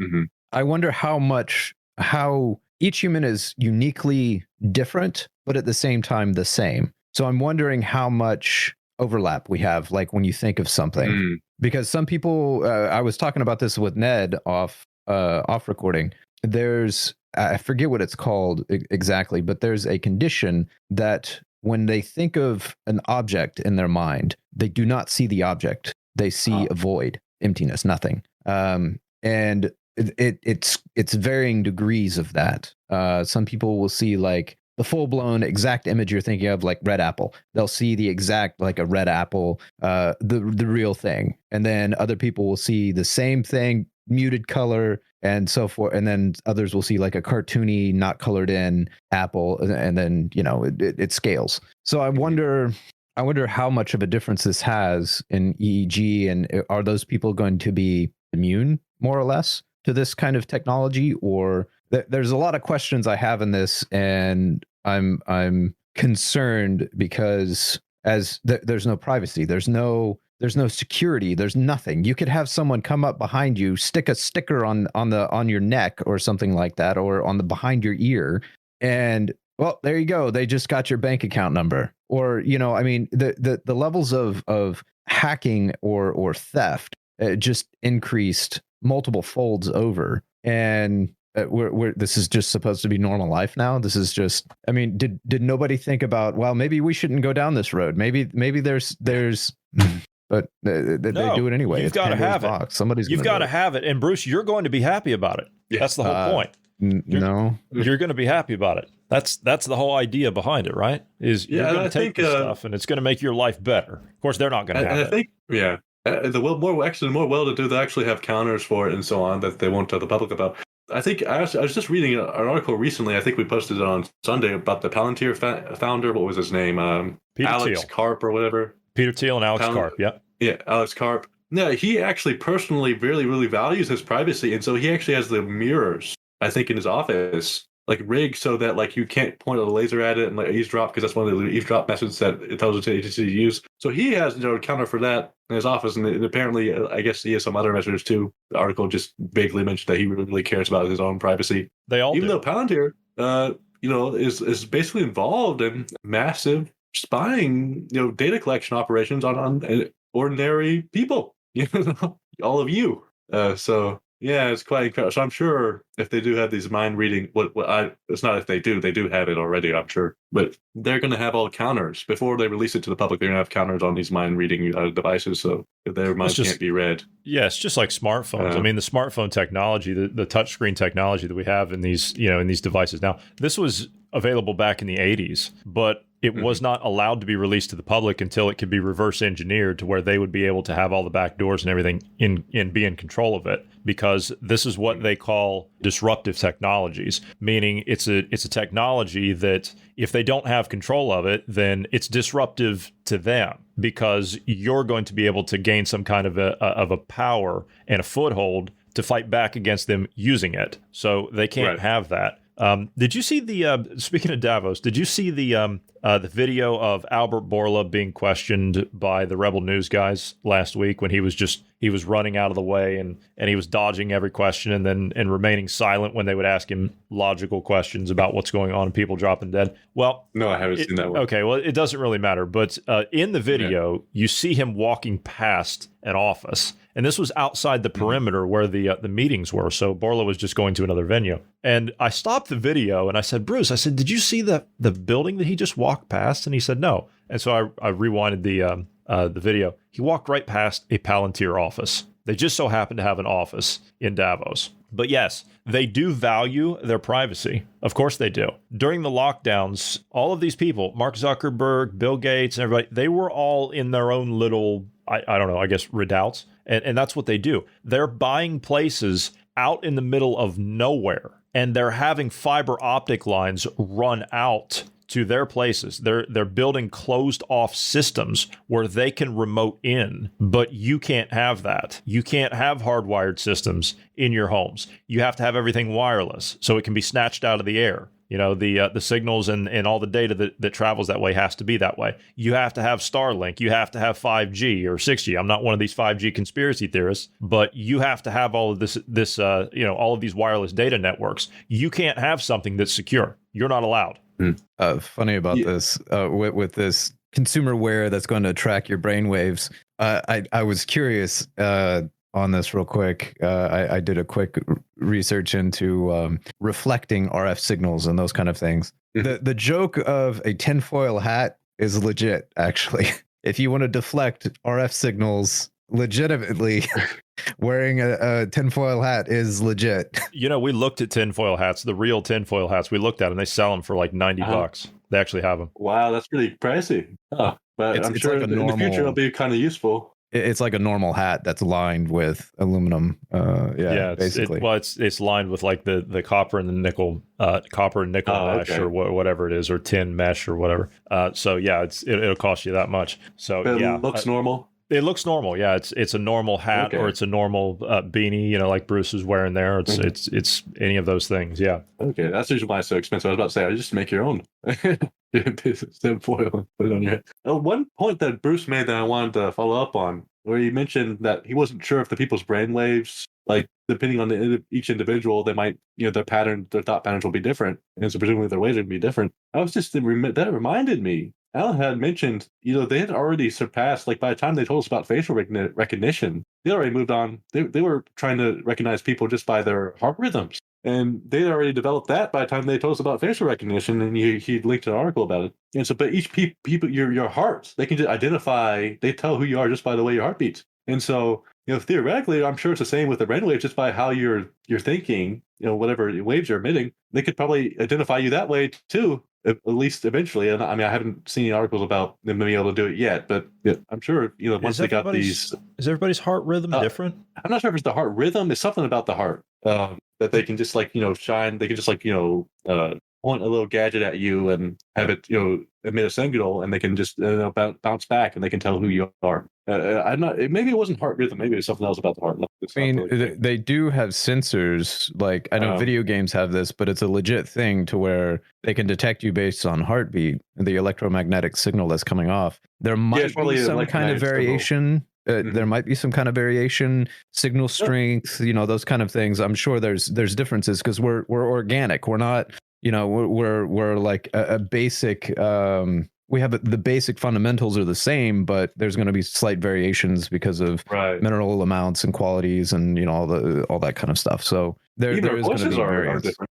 Speaker 9: I wonder how each human is uniquely different, but at the same time the same. So I'm wondering how much overlap we have, like when you think of something, because some people, I was talking about this with Ned off recording. I forget what it's called exactly, but there's a condition that when they think of an object in their mind, they do not see the object. They see a void, emptiness, nothing. And it's varying degrees of that. Some people will see like the full-blown exact image you're thinking of, like red apple. They'll see the exact, like a red apple, the real thing. And then other people will see the same thing, muted color and so forth. And then others will see like a cartoony, not colored in apple. And then, it scales. So I wonder how much of a difference this has in EEG, and are those people going to be immune more or less to this kind of technology? Or there's a lot of questions I have in this, and I'm concerned because there's no privacy, there's no security, there's nothing. You could have someone come up behind you, stick a sticker on your neck or something like that, or on the behind your ear, and well, there you go, they just got your bank account number. Or the levels of hacking or theft just increased multiple folds over. And this is just supposed to be normal life now. This is just, did nobody think about, well, maybe we shouldn't go down this road. Maybe there's but they do it anyway.
Speaker 7: You've got to have it. You've got to have it. And Bruce, you're going to be happy about it. Yeah. That's the whole point.
Speaker 9: No,
Speaker 7: you're going to be happy about it. That's the whole idea behind it, right? Is you're going to take this stuff and it's going to make your life better. Of course, they're not going to have it.
Speaker 8: I think, the more well-to-do, they actually have counters for it and so on that they won't tell the public about. I think I was just reading an article recently. I think we posted it on Sunday about the Palantir founder. What was his name?
Speaker 7: Peter
Speaker 8: Alex
Speaker 7: Thiel.
Speaker 8: Karp or whatever.
Speaker 7: Peter Thiel and Alex Karp. Yeah.
Speaker 8: Yeah, Alex Karp. No, he actually personally really, really values his privacy, and so he actually has the mirrors, I think, in his office, like rigged so that like you can't point a laser at it and like eavesdrop, because that's one of the eavesdrop methods that intelligence agencies use. So he has a counter for that in his office, and apparently, I guess he has some other measures too. The article just vaguely mentioned that he really cares about his own privacy.
Speaker 7: They all
Speaker 8: even
Speaker 7: do.
Speaker 8: though Palantir, is basically involved in massive spying, data collection operations on ordinary people, all of you. So yeah, it's quite incredible. So I'm sure if they do have these mind reading, it's not if they do have it already, I'm sure, but they're going to have all counters before they release it to the public. They're going to have counters on these mind reading devices, so their mind can't be read.
Speaker 7: Yeah, it's just like smartphones. The smartphone technology, the touchscreen technology that we have in these, in these devices now. This was available back in the 80s, but it was not allowed to be released to the public until it could be reverse engineered to where they would be able to have all the back doors and everything and be in control of it, because this is what they call disruptive technologies, meaning it's a technology that if they don't have control of it, then it's disruptive to them, because you're going to be able to gain some kind of a power and a foothold to fight back against them using it. So they can't have that. Did you see speaking of Davos, did you see the video of Albert Bourla being questioned by the Rebel News guys last week when he was running out of the way and he was dodging every question and remaining silent when they would ask him logical questions about what's going on and people dropping dead? Well,
Speaker 8: no, I haven't seen that one.
Speaker 7: Okay, well, it doesn't really matter, but in the video, you see him walking past an office. And this was outside the perimeter where the meetings were. So Bourla was just going to another venue. And I stopped the video and I said, Bruce, did you see the building that he just walked past? And he said, no. And so I rewinded the video. He walked right past a Palantir office. They just so happened to have an office in Davos. But yes, they do value their privacy. Of course they do. During the lockdowns, all of these people, Mark Zuckerberg, Bill Gates, and everybody, they were all in their own little, I don't know, I guess redoubts. And that's what they do. They're buying places out in the middle of nowhere and they're having fiber optic lines run out to their places. They're building closed off systems where they can remote in, but you can't have that. You can't have hardwired systems in your homes. You have to have everything wireless so it can be snatched out of the air. You know, the signals and all the data that travels that way has to be that way. You have to have Starlink. You have to have 5G or 6G. I'm not one of these 5G conspiracy theorists, but you have to have all of this all of these wireless data networks. You can't have something that's secure. You're not allowed.
Speaker 9: Funny about this with this consumer wear that's going to track your brainwaves. I was curious on this real quick. I did a quick research into reflecting RF signals and those kind of things. The joke of a tinfoil hat is legit, actually. If you want to deflect RF signals legitimately, wearing a tinfoil hat is legit.
Speaker 7: You know, we looked at tinfoil hats, the real tinfoil hats. We looked at them. They sell them for like $90. They actually have them.
Speaker 8: Wow, that's really pricey. But I'm sure like in the future it'll be kind of useful.
Speaker 9: It's like a normal hat that's lined with aluminum. Basically.
Speaker 7: It's lined with like the copper and the nickel, mesh or whatever it is, or tin mesh or whatever. It'll cost you that much. So
Speaker 8: but it looks normal.
Speaker 7: It looks normal. Yeah, it's a normal hat or it's a normal beanie. You know, like Bruce is wearing there. It's any of those things. Yeah.
Speaker 8: Okay, that's usually why it's so expensive. I was about to say, I just make your own. Tinfoil, put it on your head. One point that Bruce made that I wanted to follow up on, where he mentioned that he wasn't sure if the people's brainwaves, like depending on each individual, they might, their thought patterns will be different, and so presumably their ways would be different. That reminded me. Alan had mentioned, they had already surpassed, like by the time they told us about facial recognition, they already moved on. They were trying to recognize people just by their heart rhythms. And they'd already developed that by the time they told us about facial recognition, and he linked an article about it. And so, but each people, your heart, they can just identify, they tell who you are just by the way your heart beats. And so, theoretically, I'm sure it's the same with the brainwave, just by how you're thinking, whatever waves you're emitting, they could probably identify you that way too, at least eventually. And I mean, I haven't seen any articles about them being able to do it yet, but I'm sure, once they got these.
Speaker 7: Is everybody's heart rhythm different?
Speaker 8: I'm not sure if it's the heart rhythm. It's something about the heart that they can just shine. They can just point a little gadget at you and have it, emit a signal, and they can just bounce back, and they can tell who you are. I'm not. Maybe it wasn't heart rhythm. Maybe it was something else about the heart.
Speaker 9: They do have sensors. Like I know video games have this, but it's a legit thing to where they can detect you based on heartbeat, the electromagnetic signal that's coming off. There might be some kind of variation. There might be some kind of variation, signal strength, those kind of things. I'm sure there's differences because we're organic. We're not. We're like a basic. We have the basic fundamentals are the same, but there's going to be slight variations because of mineral amounts and qualities and all that kind of stuff. So there is going to be variance.
Speaker 8: Different.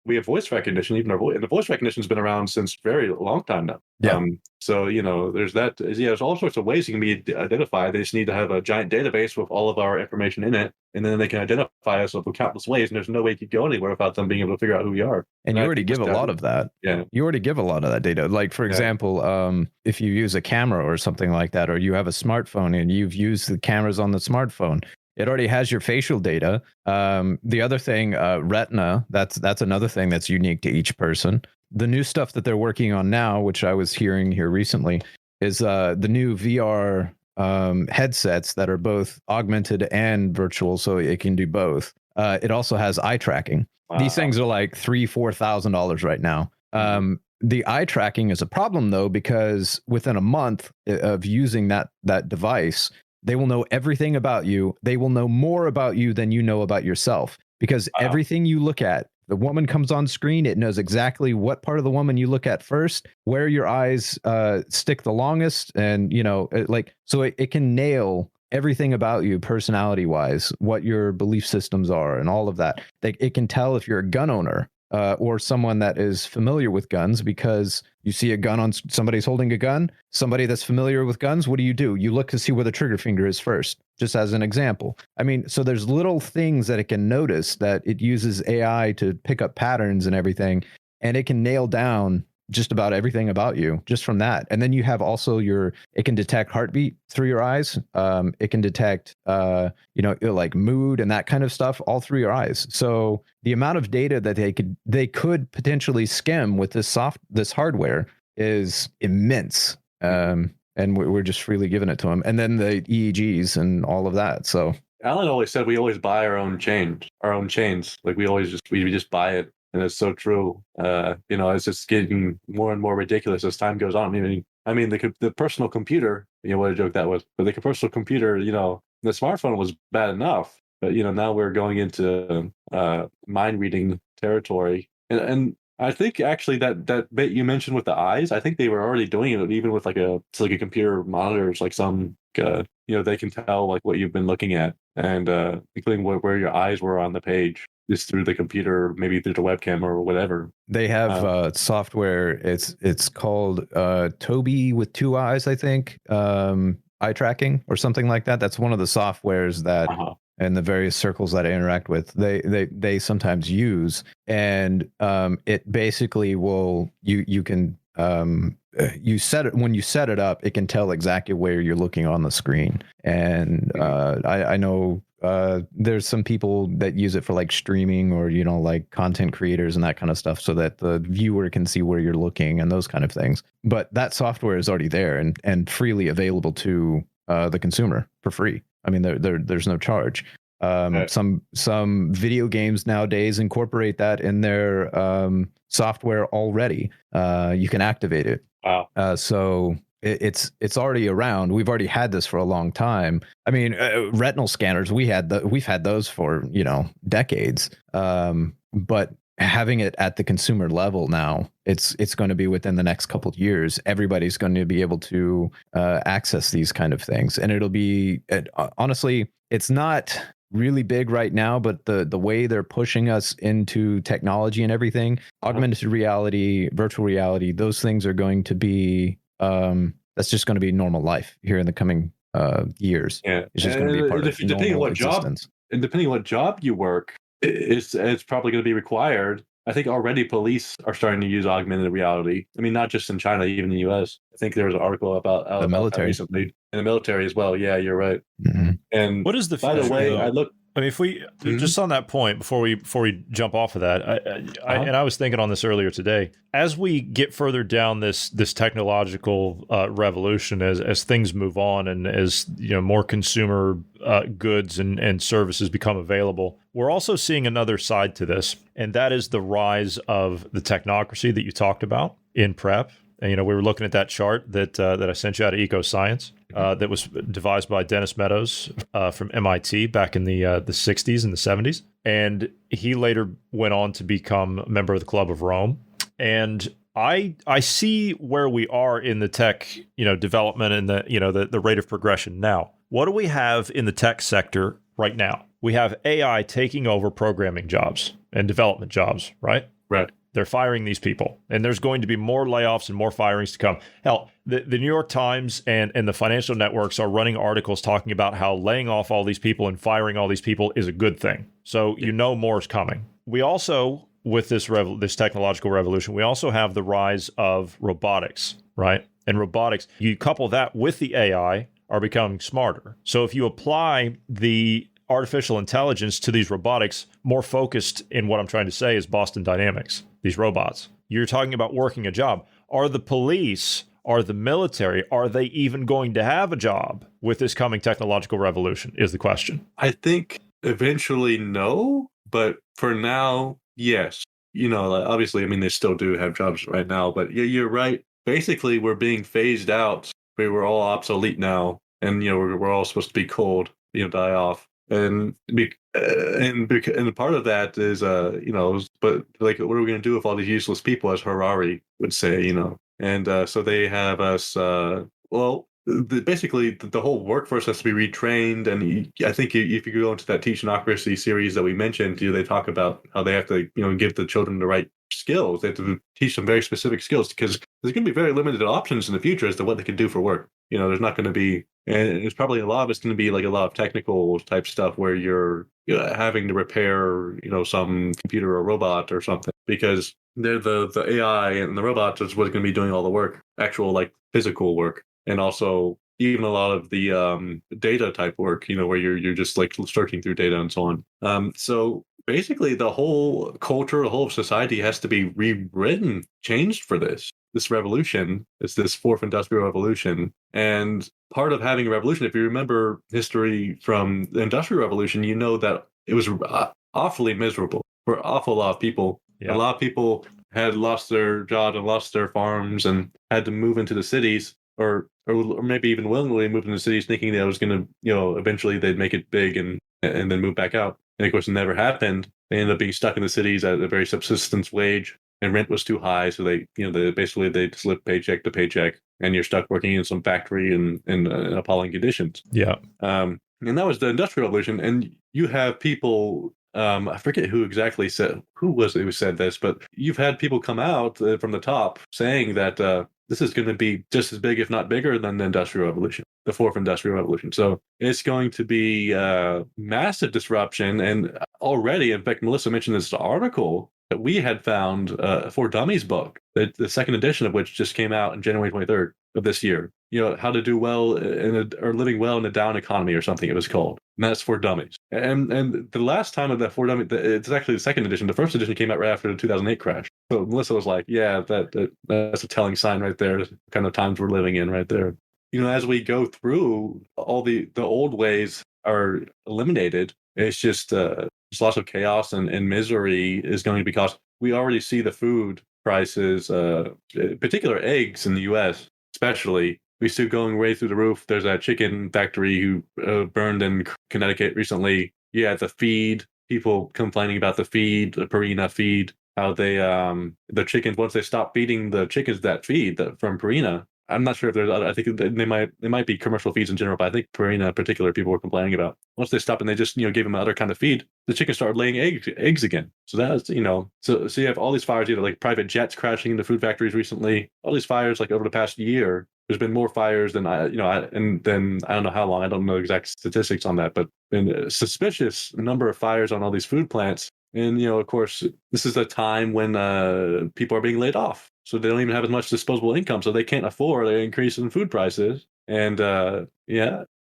Speaker 8: We have voice recognition, even and the voice recognition has been around since very long time now.
Speaker 9: Yeah.
Speaker 8: So there's that. There's all sorts of ways you can be identified. They just need to have a giant database with all of our information in it, and then they can identify us with countless ways. And there's no way you could go anywhere without them being able to figure out who we are.
Speaker 9: And you already give a lot of that.
Speaker 8: Yeah.
Speaker 9: You already give a lot of that data. Like for example, if you use a camera or something like that, or you have a smartphone and you've used the cameras on the smartphone, it already has your facial data. The other thing, retina, that's another thing that's unique to each person. The new stuff that they're working on now, which I was hearing here recently, is the new VR headsets that are both augmented and virtual, so it can do both. It also has eye tracking. Wow. These things are like $3,000-$4,000 right now. The eye tracking is a problem though, because within a month of using that device, they will know everything about you. They will know more about you than you know about yourself, because everything you look at, the woman comes on screen, it knows exactly what part of the woman you look at first, where your eyes stick the longest, and so it can nail everything about you personality wise, what your belief systems are and all of that. It can tell if you're a gun owner or someone that is familiar with guns, because you see a gun on somebody's holding a gun, somebody that's familiar with guns. What do? You look to see where the trigger finger is first, just as an example. I mean, so there's little things that it can notice, that it uses AI to pick up patterns and everything, and it can nail down just about everything about you just from that. And then you have also it can detect heartbeat through your eyes. It can detect, like mood and that kind of stuff all through your eyes. So the amount of data that they could potentially skim with this hardware is immense. And we're just freely giving it to them. And then the EEGs and all of that. So
Speaker 8: Alan always said we always buy our own chains. Like we just buy it. And it's so true. It's just getting more and more ridiculous as time goes on. I mean, the personal computer, what a joke that was. But the personal computer, the smartphone was bad enough. But, now we're going into mind reading territory. And I think actually that bit you mentioned with the eyes, I think they were already doing it even with like a computer monitors, like some, they can tell like what you've been looking at and including where your eyes were on the page. Just through the computer, maybe through the webcam or whatever.
Speaker 9: They have software. It's called Toby with 2 eyes, I think. Eye tracking or something like that. That's one of the softwares that and the various circles that I interact with, they sometimes use. And it basically will you can you set it when you set it up, it can tell exactly where you're looking on the screen. And I know. There's some people that use it for like streaming or, like content creators and that kind of stuff so that the viewer can see where you're looking and those kind of things. But that software is already there and freely available to the consumer for free. I mean, there's no charge. Some video games nowadays incorporate that in their software already. You can activate it.
Speaker 8: Wow.
Speaker 9: So it's already around. We've already had this for a long time. I mean, retinal scanners, we've had those for, decades. But having it at the consumer level now, it's going to be within the next couple of years. Everybody's going to be able to access these kind of things. And it'll be, honestly, it's not really big right now, but the way they're pushing us into technology and everything, augmented reality, virtual reality, those things are going to be, that's just going to be normal life here in the coming years.
Speaker 8: Yeah,
Speaker 9: it's just going to be a part of normal existence.
Speaker 8: And depending on what job you work, it's probably going to be required. I think already police are starting to use augmented reality. I mean, not just in China, even in the U.S. I think there was an article about
Speaker 9: the military
Speaker 8: recently. In the military as well. Yeah, you're right.
Speaker 9: Mm-hmm.
Speaker 8: And
Speaker 7: what is the
Speaker 8: by the way,
Speaker 7: I mean, if we just on that point before we jump off of that, I was thinking on this earlier today. As we get further down this technological revolution, as things move on, and as more consumer goods and services become available, we're also seeing another side to this, and that is the rise of the technocracy that you talked about in prep. And, we were looking at that chart that I sent you out of EcoScience that was devised by Dennis Meadows from MIT back in the 60s and the 70s. And he later went on to become a member of the Club of Rome. And I see where we are in the tech, development and the rate of progression now. What do we have in the tech sector right now? We have AI taking over programming jobs and development jobs, right?
Speaker 8: Right.
Speaker 7: They're firing these people, and there's going to be more layoffs and more firings to come. Hell, the New York Times and the financial networks are running articles talking about how laying off all these people and firing all these people is a good thing. So more is coming. We also, with this technological revolution, we also have the rise of robotics, right? And robotics, you couple that with the AI, are becoming smarter. So if you apply the artificial intelligence to these robotics, more focused in what I'm trying to say is Boston Dynamics, these robots. You're talking about working a job. Are the police, are the military, are they even going to have a job with this coming technological revolution is the question.
Speaker 8: I think eventually no, but for now, yes. Obviously, I mean, they still do have jobs right now, but yeah, you're right. Basically, we're being phased out. We're all obsolete now, and we're all supposed to be cold, die off. And part of that is but like, what are we going to do with all these useless people, as Harari would say, and so they have us basically the whole workforce has to be retrained. And I think if you go into that Teachnocracy series that we mentioned, they talk about how they have to give the children the right skills. They have to teach them very specific skills, because there's going to be very limited options in the future as to what they can do for work. There's not going to be, and it's probably a lot of it's going to be like a lot of technical type stuff where you're having to repair, some computer or robot or something, because the AI and the robots is what's going to be doing all the work, actual like physical work, and also even a lot of the data type work, where you're just like searching through data and so on. So basically, the whole culture, the whole society has to be rewritten, changed for this. This revolution is this fourth industrial revolution. And part of having a revolution, if you remember history from the Industrial Revolution, you know that it was awfully miserable for an awful lot of people. Yeah. A lot of people had lost their jobs and lost their farms and had to move into the cities, or maybe even willingly move into the cities, thinking that it was going to, eventually they'd make it big and then move back out. And of course, it never happened. They ended up being stuck in the cities at a very subsistence wage, and rent was too high. So they just live paycheck to paycheck, and you're stuck working in some factory in appalling conditions.
Speaker 7: Yeah.
Speaker 8: And that was the Industrial Revolution. And you have people, I forget who exactly said this, but you've had people come out from the top saying that this is going to be just as big, if not bigger, than the Industrial Revolution, the fourth Industrial Revolution. So it's going to be massive disruption. And already, in fact, Melissa mentioned this article that we had found for Dummies book, the second edition of which just came out on January 23rd of this year. How to do well or living well in a down economy or something it was called. And that's for Dummies. And the last time of that for Dummies, it's actually the second edition. The first edition came out right after the 2008 crash. So Melissa was like, yeah, that's a telling sign right there, the kind of times we're living in right there. As we go through, all the old ways are eliminated. It's just lots of chaos and misery is going to be caused. We already see the food prices, particular eggs in the U.S. especially. We see going way through the roof. There's a chicken factory who burned in Connecticut recently. Yeah, the feed, people complaining about the feed, the Purina feed, how they the chickens, once they stop feeding the chickens that feed from Purina. I'm not sure if there's other, I think they might be commercial feeds in general, but I think Purina in particular people were complaining about. Once they stopped and they just gave them other kind of feed, the chickens started laying eggs again. So that's so you have all these fires, like private jets crashing into food factories recently. All these fires, like over the past year, there's been more fires than and then I don't know how long. I don't know exact statistics on that, but been a suspicious number of fires on all these food plants. And of course, this is a time when people are being laid off. So they don't even have as much disposable income, so they can't afford an increase in food prices. And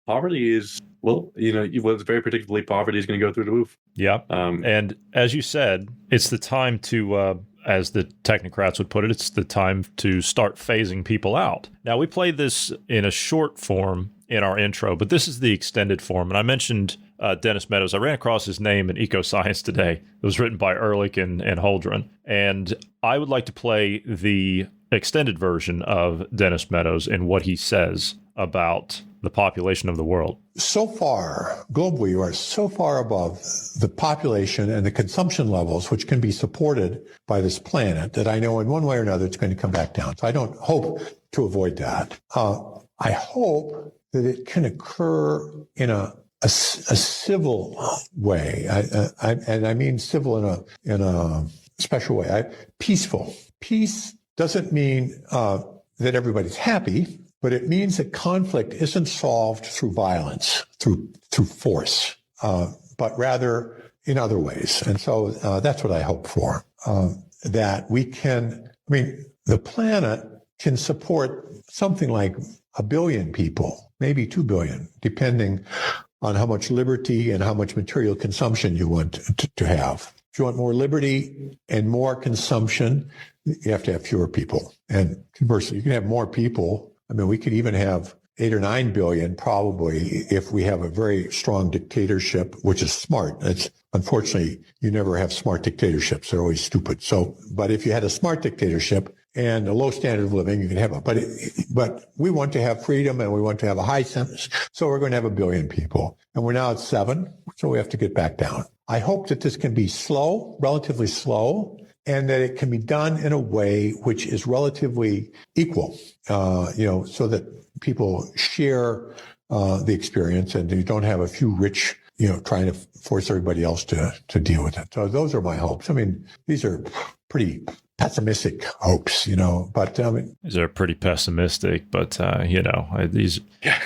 Speaker 8: poverty is, it's very predictably, poverty is going to go through the roof.
Speaker 7: Yeah. And as you said, it's the time to, as the technocrats would put it, it's the time to start phasing people out. Now, we played this in a short form in our intro, but this is the extended form. And I mentioned Dennis Meadows. I ran across his name in Ecoscience today. It was written by Ehrlich and Holdren. And I would like to play the extended version of Dennis Meadows and what he says about the population of the world.
Speaker 4: So far, globally, you are so far above the population and the consumption levels, which can be supported by this planet, that I know in one way or another it's going to come back down. So I don't hope to avoid that. I hope that it can occur in a civil way. I mean civil in a special way. Peaceful. Peace doesn't mean that everybody's happy, but it means that conflict isn't solved through violence, through force, but rather in other ways. And so that's what I hope for, that we can, the planet can support something like 1 billion people, maybe 2 billion, depending on how much liberty and how much material consumption you want to have. If you want more liberty and more consumption, you have to have fewer people. And conversely, you can have more people. We could even have 8 or 9 billion probably if we have a very strong dictatorship, which is smart. Unfortunately, you never have smart dictatorships. They're always stupid. But if you had a smart dictatorship and a low standard of living, you can have it. But we want to have freedom and we want to have a high sentence. So we're going to have 1 billion people. And we're now at 7. So we have to get back down. I hope that this can be slow, relatively slow, and that it can be done in a way which is relatively equal, so that people share the experience and you don't have a few rich, trying to force everybody else to deal with it. So those are my hopes. These are pretty pessimistic hopes, but
Speaker 7: these are pretty pessimistic, but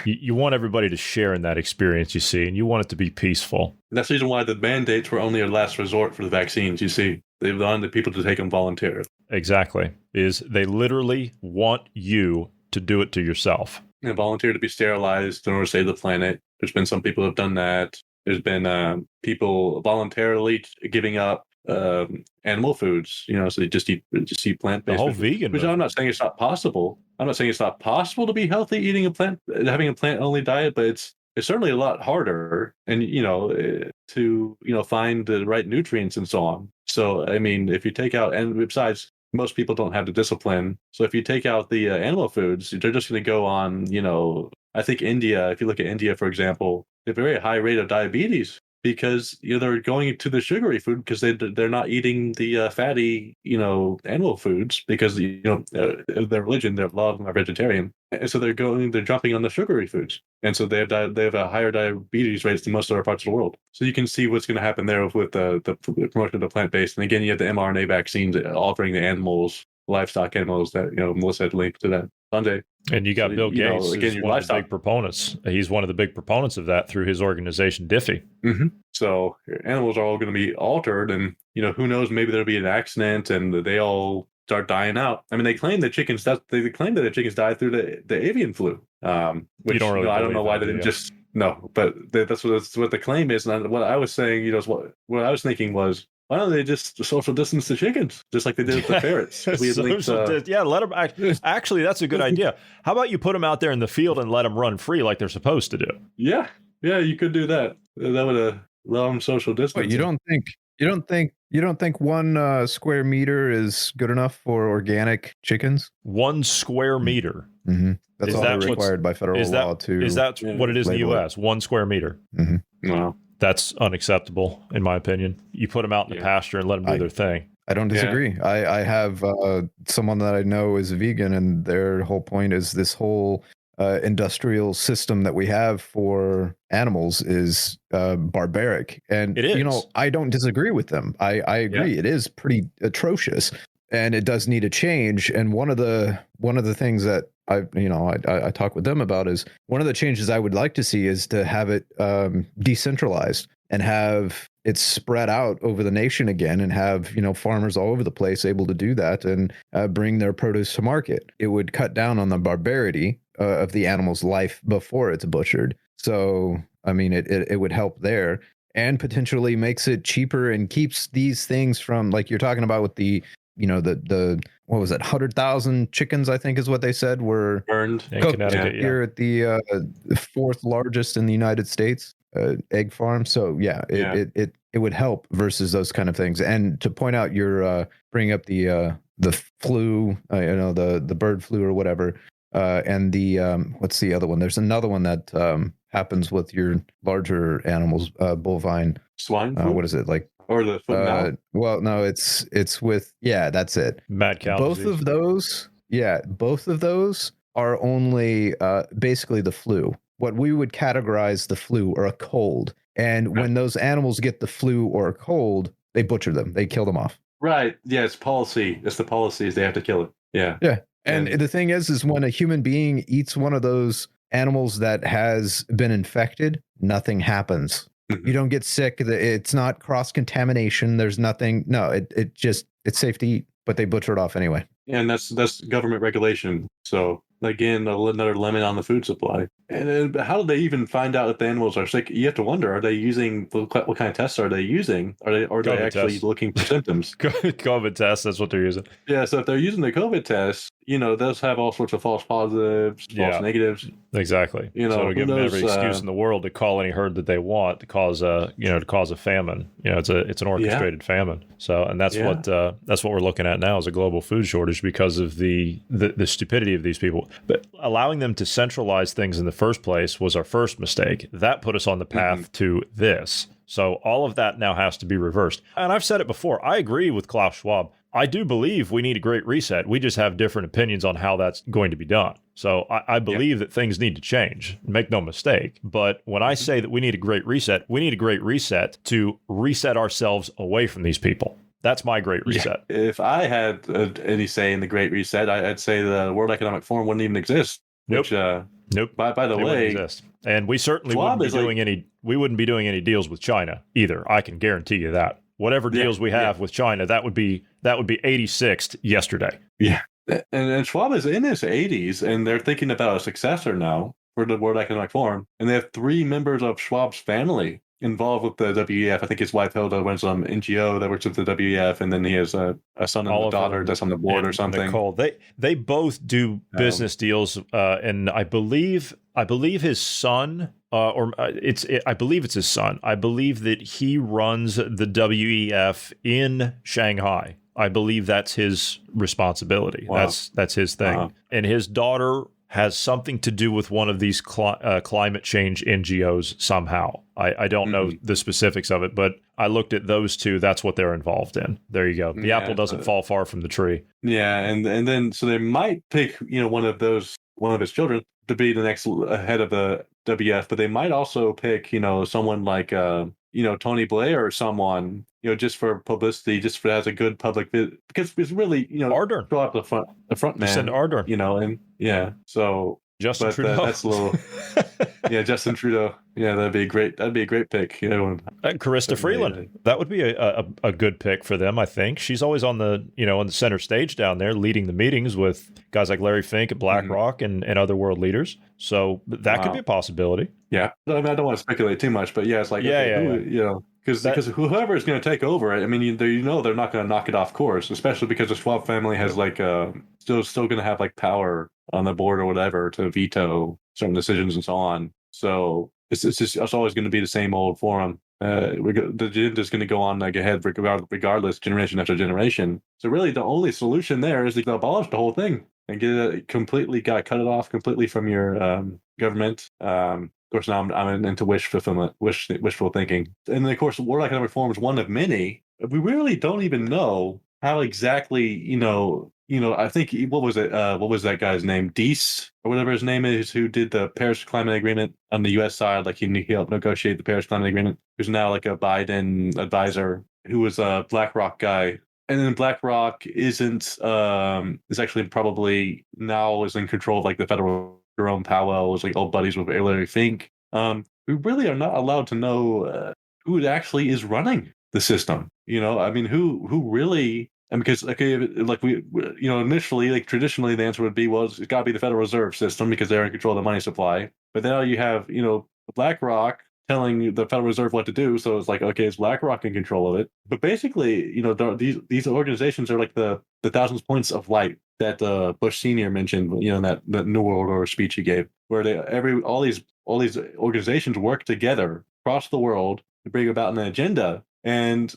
Speaker 7: you want everybody to share in that experience, you see, and you want it to be peaceful.
Speaker 8: And that's the reason why the mandates were only a last resort for the vaccines, you see. They wanted the people to take them voluntarily.
Speaker 7: Exactly. Is they literally want you to do it to yourself.
Speaker 8: And volunteer to be sterilized in order to save the planet. There's been some people who have done that. There's been people voluntarily giving up animal foods, so they just eat plant-based.
Speaker 7: The whole
Speaker 8: food,
Speaker 7: vegan
Speaker 8: which
Speaker 7: movement.
Speaker 8: I'm not saying it's not possible. I'm not saying it's not possible to be healthy eating having a plant-only diet, but it's certainly a lot harder, and to find the right nutrients and so on. So I mean, if you take out, and besides, most people don't have the discipline. So if you take out the animal foods, they're just going to go on. I think India. If you look at India, for example, they have a very high rate of diabetes because they're going to the sugary food because they're not eating the fatty animal foods because their religion, their love, are vegetarian, and so they're jumping on the sugary foods, and so they have a higher diabetes rates than most other parts of the world. So you can see what's going to happen there with the promotion of the plant based, and again you have the mRNA vaccines offering the animals, livestock animals that Melissa had linked to that Sunday.
Speaker 7: And you got Bill Gates,
Speaker 8: again,
Speaker 7: who's one of the big proponents. He's one of the big proponents of that through his organization, Diffie.
Speaker 8: Mm-hmm. So animals are all going to be altered, and who knows? Maybe there'll be an accident, and they all start dying out. I mean, they claim that chickens. They claim that the chickens died through the avian flu. Which
Speaker 7: you don't really
Speaker 8: I don't know why they didn't just no, but that's what the claim is. And what I was saying, what I was thinking was, why don't they just social distance the chickens, just like they did with the ferrets?
Speaker 7: Let them. Actually, that's a good idea. How about you put them out there in the field and let them run free like they're supposed to do?
Speaker 8: Yeah, you could do that. That would allow them social distance.
Speaker 9: Wait, you don't think 1 square meter is good enough for organic chickens?
Speaker 7: 1 square meter.
Speaker 9: Mm-hmm. That's all required by federal law to.
Speaker 7: Is that what it is in the U.S.? 1 square meter.
Speaker 9: Mm-hmm.
Speaker 8: Wow.
Speaker 7: That's unacceptable, in my opinion. You put them out in the pasture and let them do their thing.
Speaker 9: I don't disagree. I have someone that I know is a vegan, and their whole point is this whole industrial system that we have for animals is barbaric. And,
Speaker 7: it is.
Speaker 9: I don't disagree with them. I agree. Yeah. It is pretty atrocious, and it does need a change. And one of the things that I talk with them about is one of the changes I would like to see is to have it decentralized and have it spread out over the nation again, and have farmers all over the place able to do that and bring their produce to market. It would cut down on the barbarity of the animal's life before it's butchered. So I mean, it would help there, and potentially makes it cheaper and keeps these things from, like you're talking about with the what was it, 100,000 chickens, I think is what they said, were
Speaker 8: burned
Speaker 7: in Connecticut
Speaker 9: here at the 4th largest in the United States egg farm. So it would help versus those kind of things. And to point out, you're bringing up the flu, the bird flu or whatever, and the what's the other one? There's another one that happens with your larger animals, bovine
Speaker 8: swine flu?
Speaker 9: What is it, like?
Speaker 8: Or the foot and mouth?
Speaker 9: Well, no, it's with that's it.
Speaker 7: Mad cow
Speaker 9: both
Speaker 7: disease.
Speaker 9: Both of those are only basically the flu. What we would categorize the flu or a cold. And when those animals get the flu or a cold, they butcher them. They kill them off.
Speaker 8: Right. Yeah, it's policy. It's the policy is they have to kill it. Yeah.
Speaker 9: Yeah. And the thing is when a human being eats one of those animals that has been infected, nothing happens. You don't get sick. It's not cross-contamination. There's nothing. No, it's safe to eat, but they butcher it off anyway.
Speaker 8: And that's government regulation. So again, another limit on the food supply. And then how do they even find out if the animals are sick? You have to wonder: are they using what kind of tests are they using? Are they actually
Speaker 7: tests.
Speaker 8: looking for symptoms?
Speaker 7: COVID tests. That's what they're using.
Speaker 8: Yeah. So if they're using the COVID tests, those have all sorts of false positives, false negatives.
Speaker 7: Exactly. So it'll give them every excuse in the world to call any herd that they want to cause a famine. It's an orchestrated famine. So, and that's what we're looking at now is a global food shortage because of the stupidity of these people. But allowing them to centralize things in the first place was our first mistake. That put us on the path to this. So all of that now has to be reversed. And I've said it before. I agree with Klaus Schwab. I do believe we need a great reset. We just have different opinions on how that's going to be done. So I believe that things need to change. Make no mistake. But when I say that we need a great reset to reset ourselves away from these people. That's my great reset.
Speaker 8: Yeah. If I had any say in the great reset, I'd say the World Economic Forum wouldn't even exist.
Speaker 7: Nope.
Speaker 8: Nope. By the way,
Speaker 7: exist. And we certainly wouldn't be doing any deals with China either. I can guarantee you that. Whatever deals we have with China, that would be that would be 86th yesterday.
Speaker 8: Yeah. And Schwab is in his 80s, and they're thinking about a successor now for the World Economic Forum. And they have 3 members of Schwab's family involved with the WEF. I think his wife Hilda runs some NGO that works with the WEF, and then he has a son and a daughter that's on the board or something.
Speaker 7: Nicole. They both do business deals, and I believe his son, I believe it's his son. I believe that he runs the WEF in Shanghai. I believe that's his responsibility. Wow. That's his thing. Wow. And his daughter has something to do with one of these climate change NGOs somehow. I don't know the specifics of it, but I looked at those two. That's what they're involved in. There you go. The apple doesn't fall far from the tree. Yeah, and then so they might pick one of his children to be the next head of the WF, but they might also pick someone like Tony Blair or someone just for publicity, just for as a good public because it's really Ardern.
Speaker 8: Go out the front man.
Speaker 7: Send Ardern.
Speaker 8: And yeah, so
Speaker 7: Justin Trudeau.
Speaker 8: That's a little Justin Trudeau. Yeah, that'd be a great pick.
Speaker 7: Krista Freeland. That would be a good pick for them, I think. She's always on the on the center stage down there, leading the meetings with guys like Larry Fink at BlackRock and other world leaders. So that could be a possibility.
Speaker 8: Yeah, I don't want to speculate too much, but yeah, it's like because whoever is going to take over it, I mean, they're not going to knock it off course, especially because the Schwab family has still going to have power on the board or whatever to veto certain decisions and so on. So it's always going to be the same old forum. The agenda is going to go on ahead regardless, generation after generation. So really, the only solution there is to abolish the whole thing and cut it off completely from your government. Of course, now I'm into wishful thinking. And then, of course, World Economic Forum is one of many. We really don't even know how exactly, I think, what was it? What was that guy's name? Deese, or whatever his name is, who did the Paris Climate Agreement on the U.S. side. He helped negotiate the Paris Climate Agreement, who's now a Biden advisor, who was a BlackRock guy. And then BlackRock is actually probably now is in control of the federal. Jerome Powell was old buddies with Larry Fink. We really are not allowed to know who actually is running the system. I mean, who really? And because initially, traditionally, the answer would be, well, it's got to be the Federal Reserve System because they're in control of the money supply. But now you have BlackRock telling the Federal Reserve what to do. So it's okay, is BlackRock in control of it? But basically, these organizations are the thousands points of light that Bush Senior mentioned, in that New World Order speech he gave, where all these organizations work together across the world to bring about an agenda. And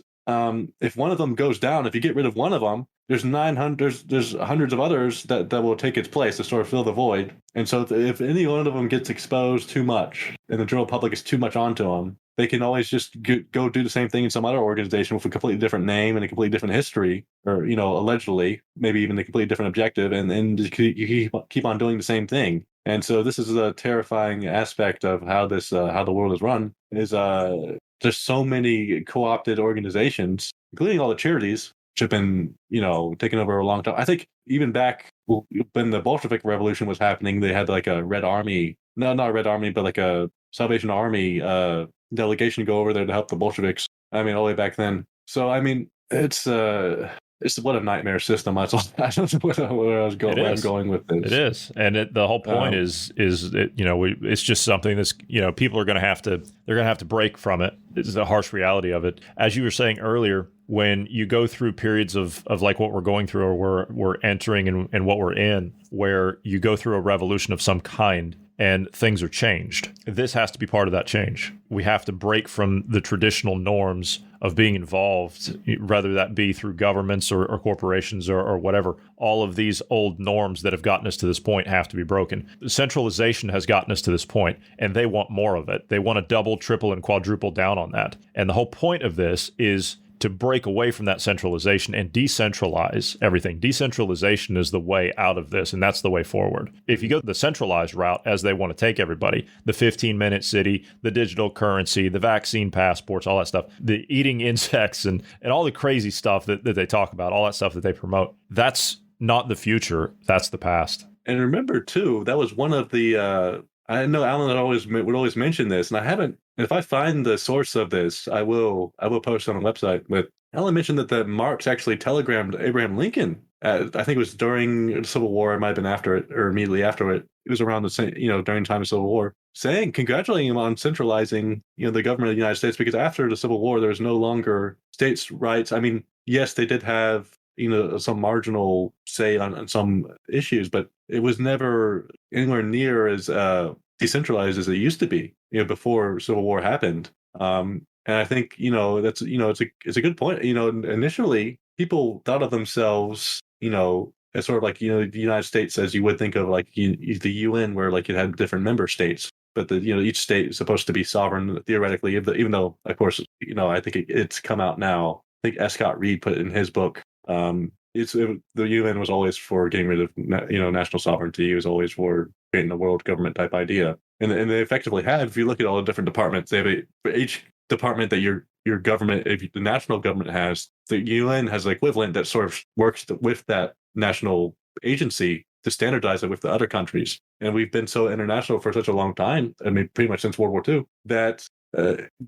Speaker 8: if one of them goes down, if you get rid of one of them, there's hundreds of others that will take its place to sort of fill the void. And so if any one of them gets exposed too much and the general public is too much onto them, they can always just go do the same thing in some other organization with a completely different name and a completely different history, or allegedly, maybe even a completely different objective, and you keep on doing the same thing. And so this is a terrifying aspect of how the world is run. Is there's so many co-opted organizations, including all the charities, which have been taken over a long time. I think even back when the Bolshevik Revolution was happening, they had a Red Army, not a Red Army, but a Salvation Army delegation go over there to help the Bolsheviks. I mean, all the way back then. So I mean, it's what a nightmare system. I don't know where I'm going with this.
Speaker 7: It is, and the whole point is it's just something that's people are going to have to break from it. It's the harsh reality of it. As you were saying earlier, when you go through periods of what we're going through or we're entering and what we're in, where you go through a revolution of some kind and things are changed. This has to be part of that change. We have to break from the traditional norms of being involved, whether that be through governments or corporations or whatever. All of these old norms that have gotten us to this point have to be broken. Centralization has gotten us to this point, and they want more of it. They want to double, triple, and quadruple down on that. And the whole point of this is to break away from that centralization and decentralize everything. Decentralization is the way out of this, and that's the way forward. If you go the centralized route, as they want to take everybody, the 15-minute city, the digital currency, the vaccine passports, all that stuff, the eating insects and all the crazy stuff that they talk about, all that stuff that they promote, that's not the future. That's the past.
Speaker 8: And remember, too, that was one of the... I know Alan would always mention this, and I haven't. If I find the source of this, I will post on the website with Alan mentioned that the Marx actually telegrammed Abraham Lincoln. I think it was during the Civil War. It might have been after it or immediately after it. It was around the same, during the time of Civil War, congratulating him on centralizing, the government of the United States, because after the Civil War, there was no longer states' rights. I mean, yes, they did have, some marginal say on some issues, but it was never anywhere near as decentralized as it used to be, before Civil War happened. And I think, that's, it's a good point. Initially people thought of themselves, as sort of like, the United States, as you would think of like the UN, where like it had different member states, but each state is supposed to be sovereign theoretically, even though, of course, I think it's come out now. I think S. Scott Reed put it in his book. The UN was always for getting rid of, national sovereignty. It was always for creating a world government type idea. And they effectively have, if you look at all the different departments, they have for each department that your government, if the national government has, the UN has an equivalent that sort of works with that national agency to standardize it with the other countries. And we've been so international for such a long time, I mean, pretty much since World War II, that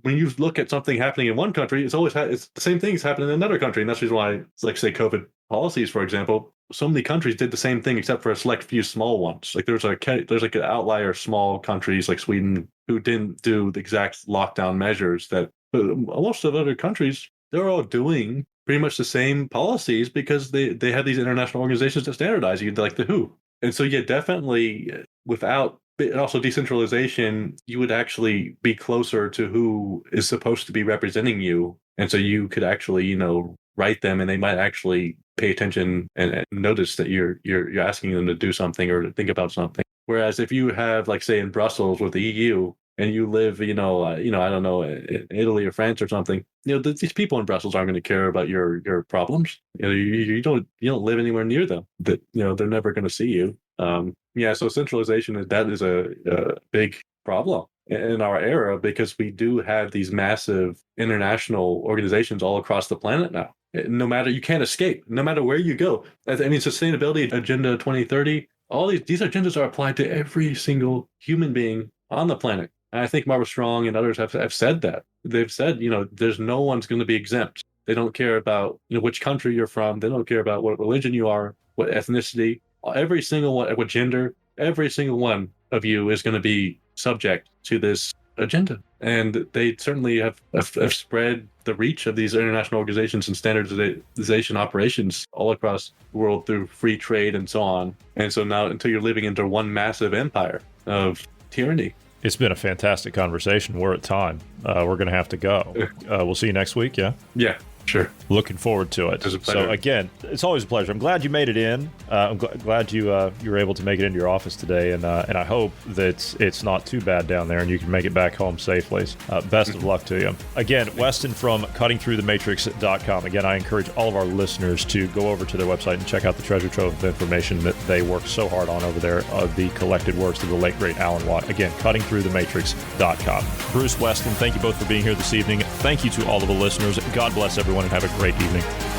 Speaker 8: when you look at something happening in one country, it's always it's the same thing is happening in another country. And that's the reason why, like, say, COVID policies, for example, so many countries did the same thing except for a select few small ones. Like there's like an outlier small countries like Sweden who didn't do the exact lockdown measures that, but most of other countries, they're all doing pretty much the same policies because they have these international organizations that standardize, like the WHO. And so, yeah, definitely without also decentralization, you would actually be closer to who is supposed to be representing you. And so you could actually, write them, and they might actually pay attention and notice that you're asking them to do something or to think about something. Whereas if you have, like, say, in Brussels with the EU, and you live, I don't know, in Italy or France or something, these people in Brussels aren't going to care about your problems. You don't live anywhere near them. That they're never going to see you. So centralization is a big problem in our era, because we do have these massive international organizations all across the planet now. No matter, you can't escape, no matter where you go. I mean, Sustainability Agenda 2030, all these agendas are applied to every single human being on the planet. And I think Barbara Strong and others have said that. They've said, there's no one's going to be exempt. They don't care about, which country you're from. They don't care about what religion you are, what ethnicity. Every single one, what gender, every single one of you is going to be subject to this agenda. And they certainly have spread the reach of these international organizations and standardization operations all across the world through free trade and so on. And so now, until you're living into one massive empire of tyranny.
Speaker 7: It's been a fantastic conversation. We're at time. We're going to have to go. We'll see you next week, yeah?
Speaker 8: Yeah, sure.
Speaker 7: Looking forward to it. So again, it's always a pleasure. I'm glad you made it in. I'm glad you were able to make it into your office today, and I hope that it's not too bad down there and you can make it back home safely. Best of luck to you. Again, Weston from cuttingthroughthematrix.com. Again, I encourage all of our listeners to go over to their website and check out the treasure trove of information that they worked so hard on over there, the collected works of the late, great Alan Watt. Again, cuttingthroughthematrix.com. Bruce, Weston, thank you both for being here this evening. Thank you to all of the listeners. God bless everyone and have a great evening.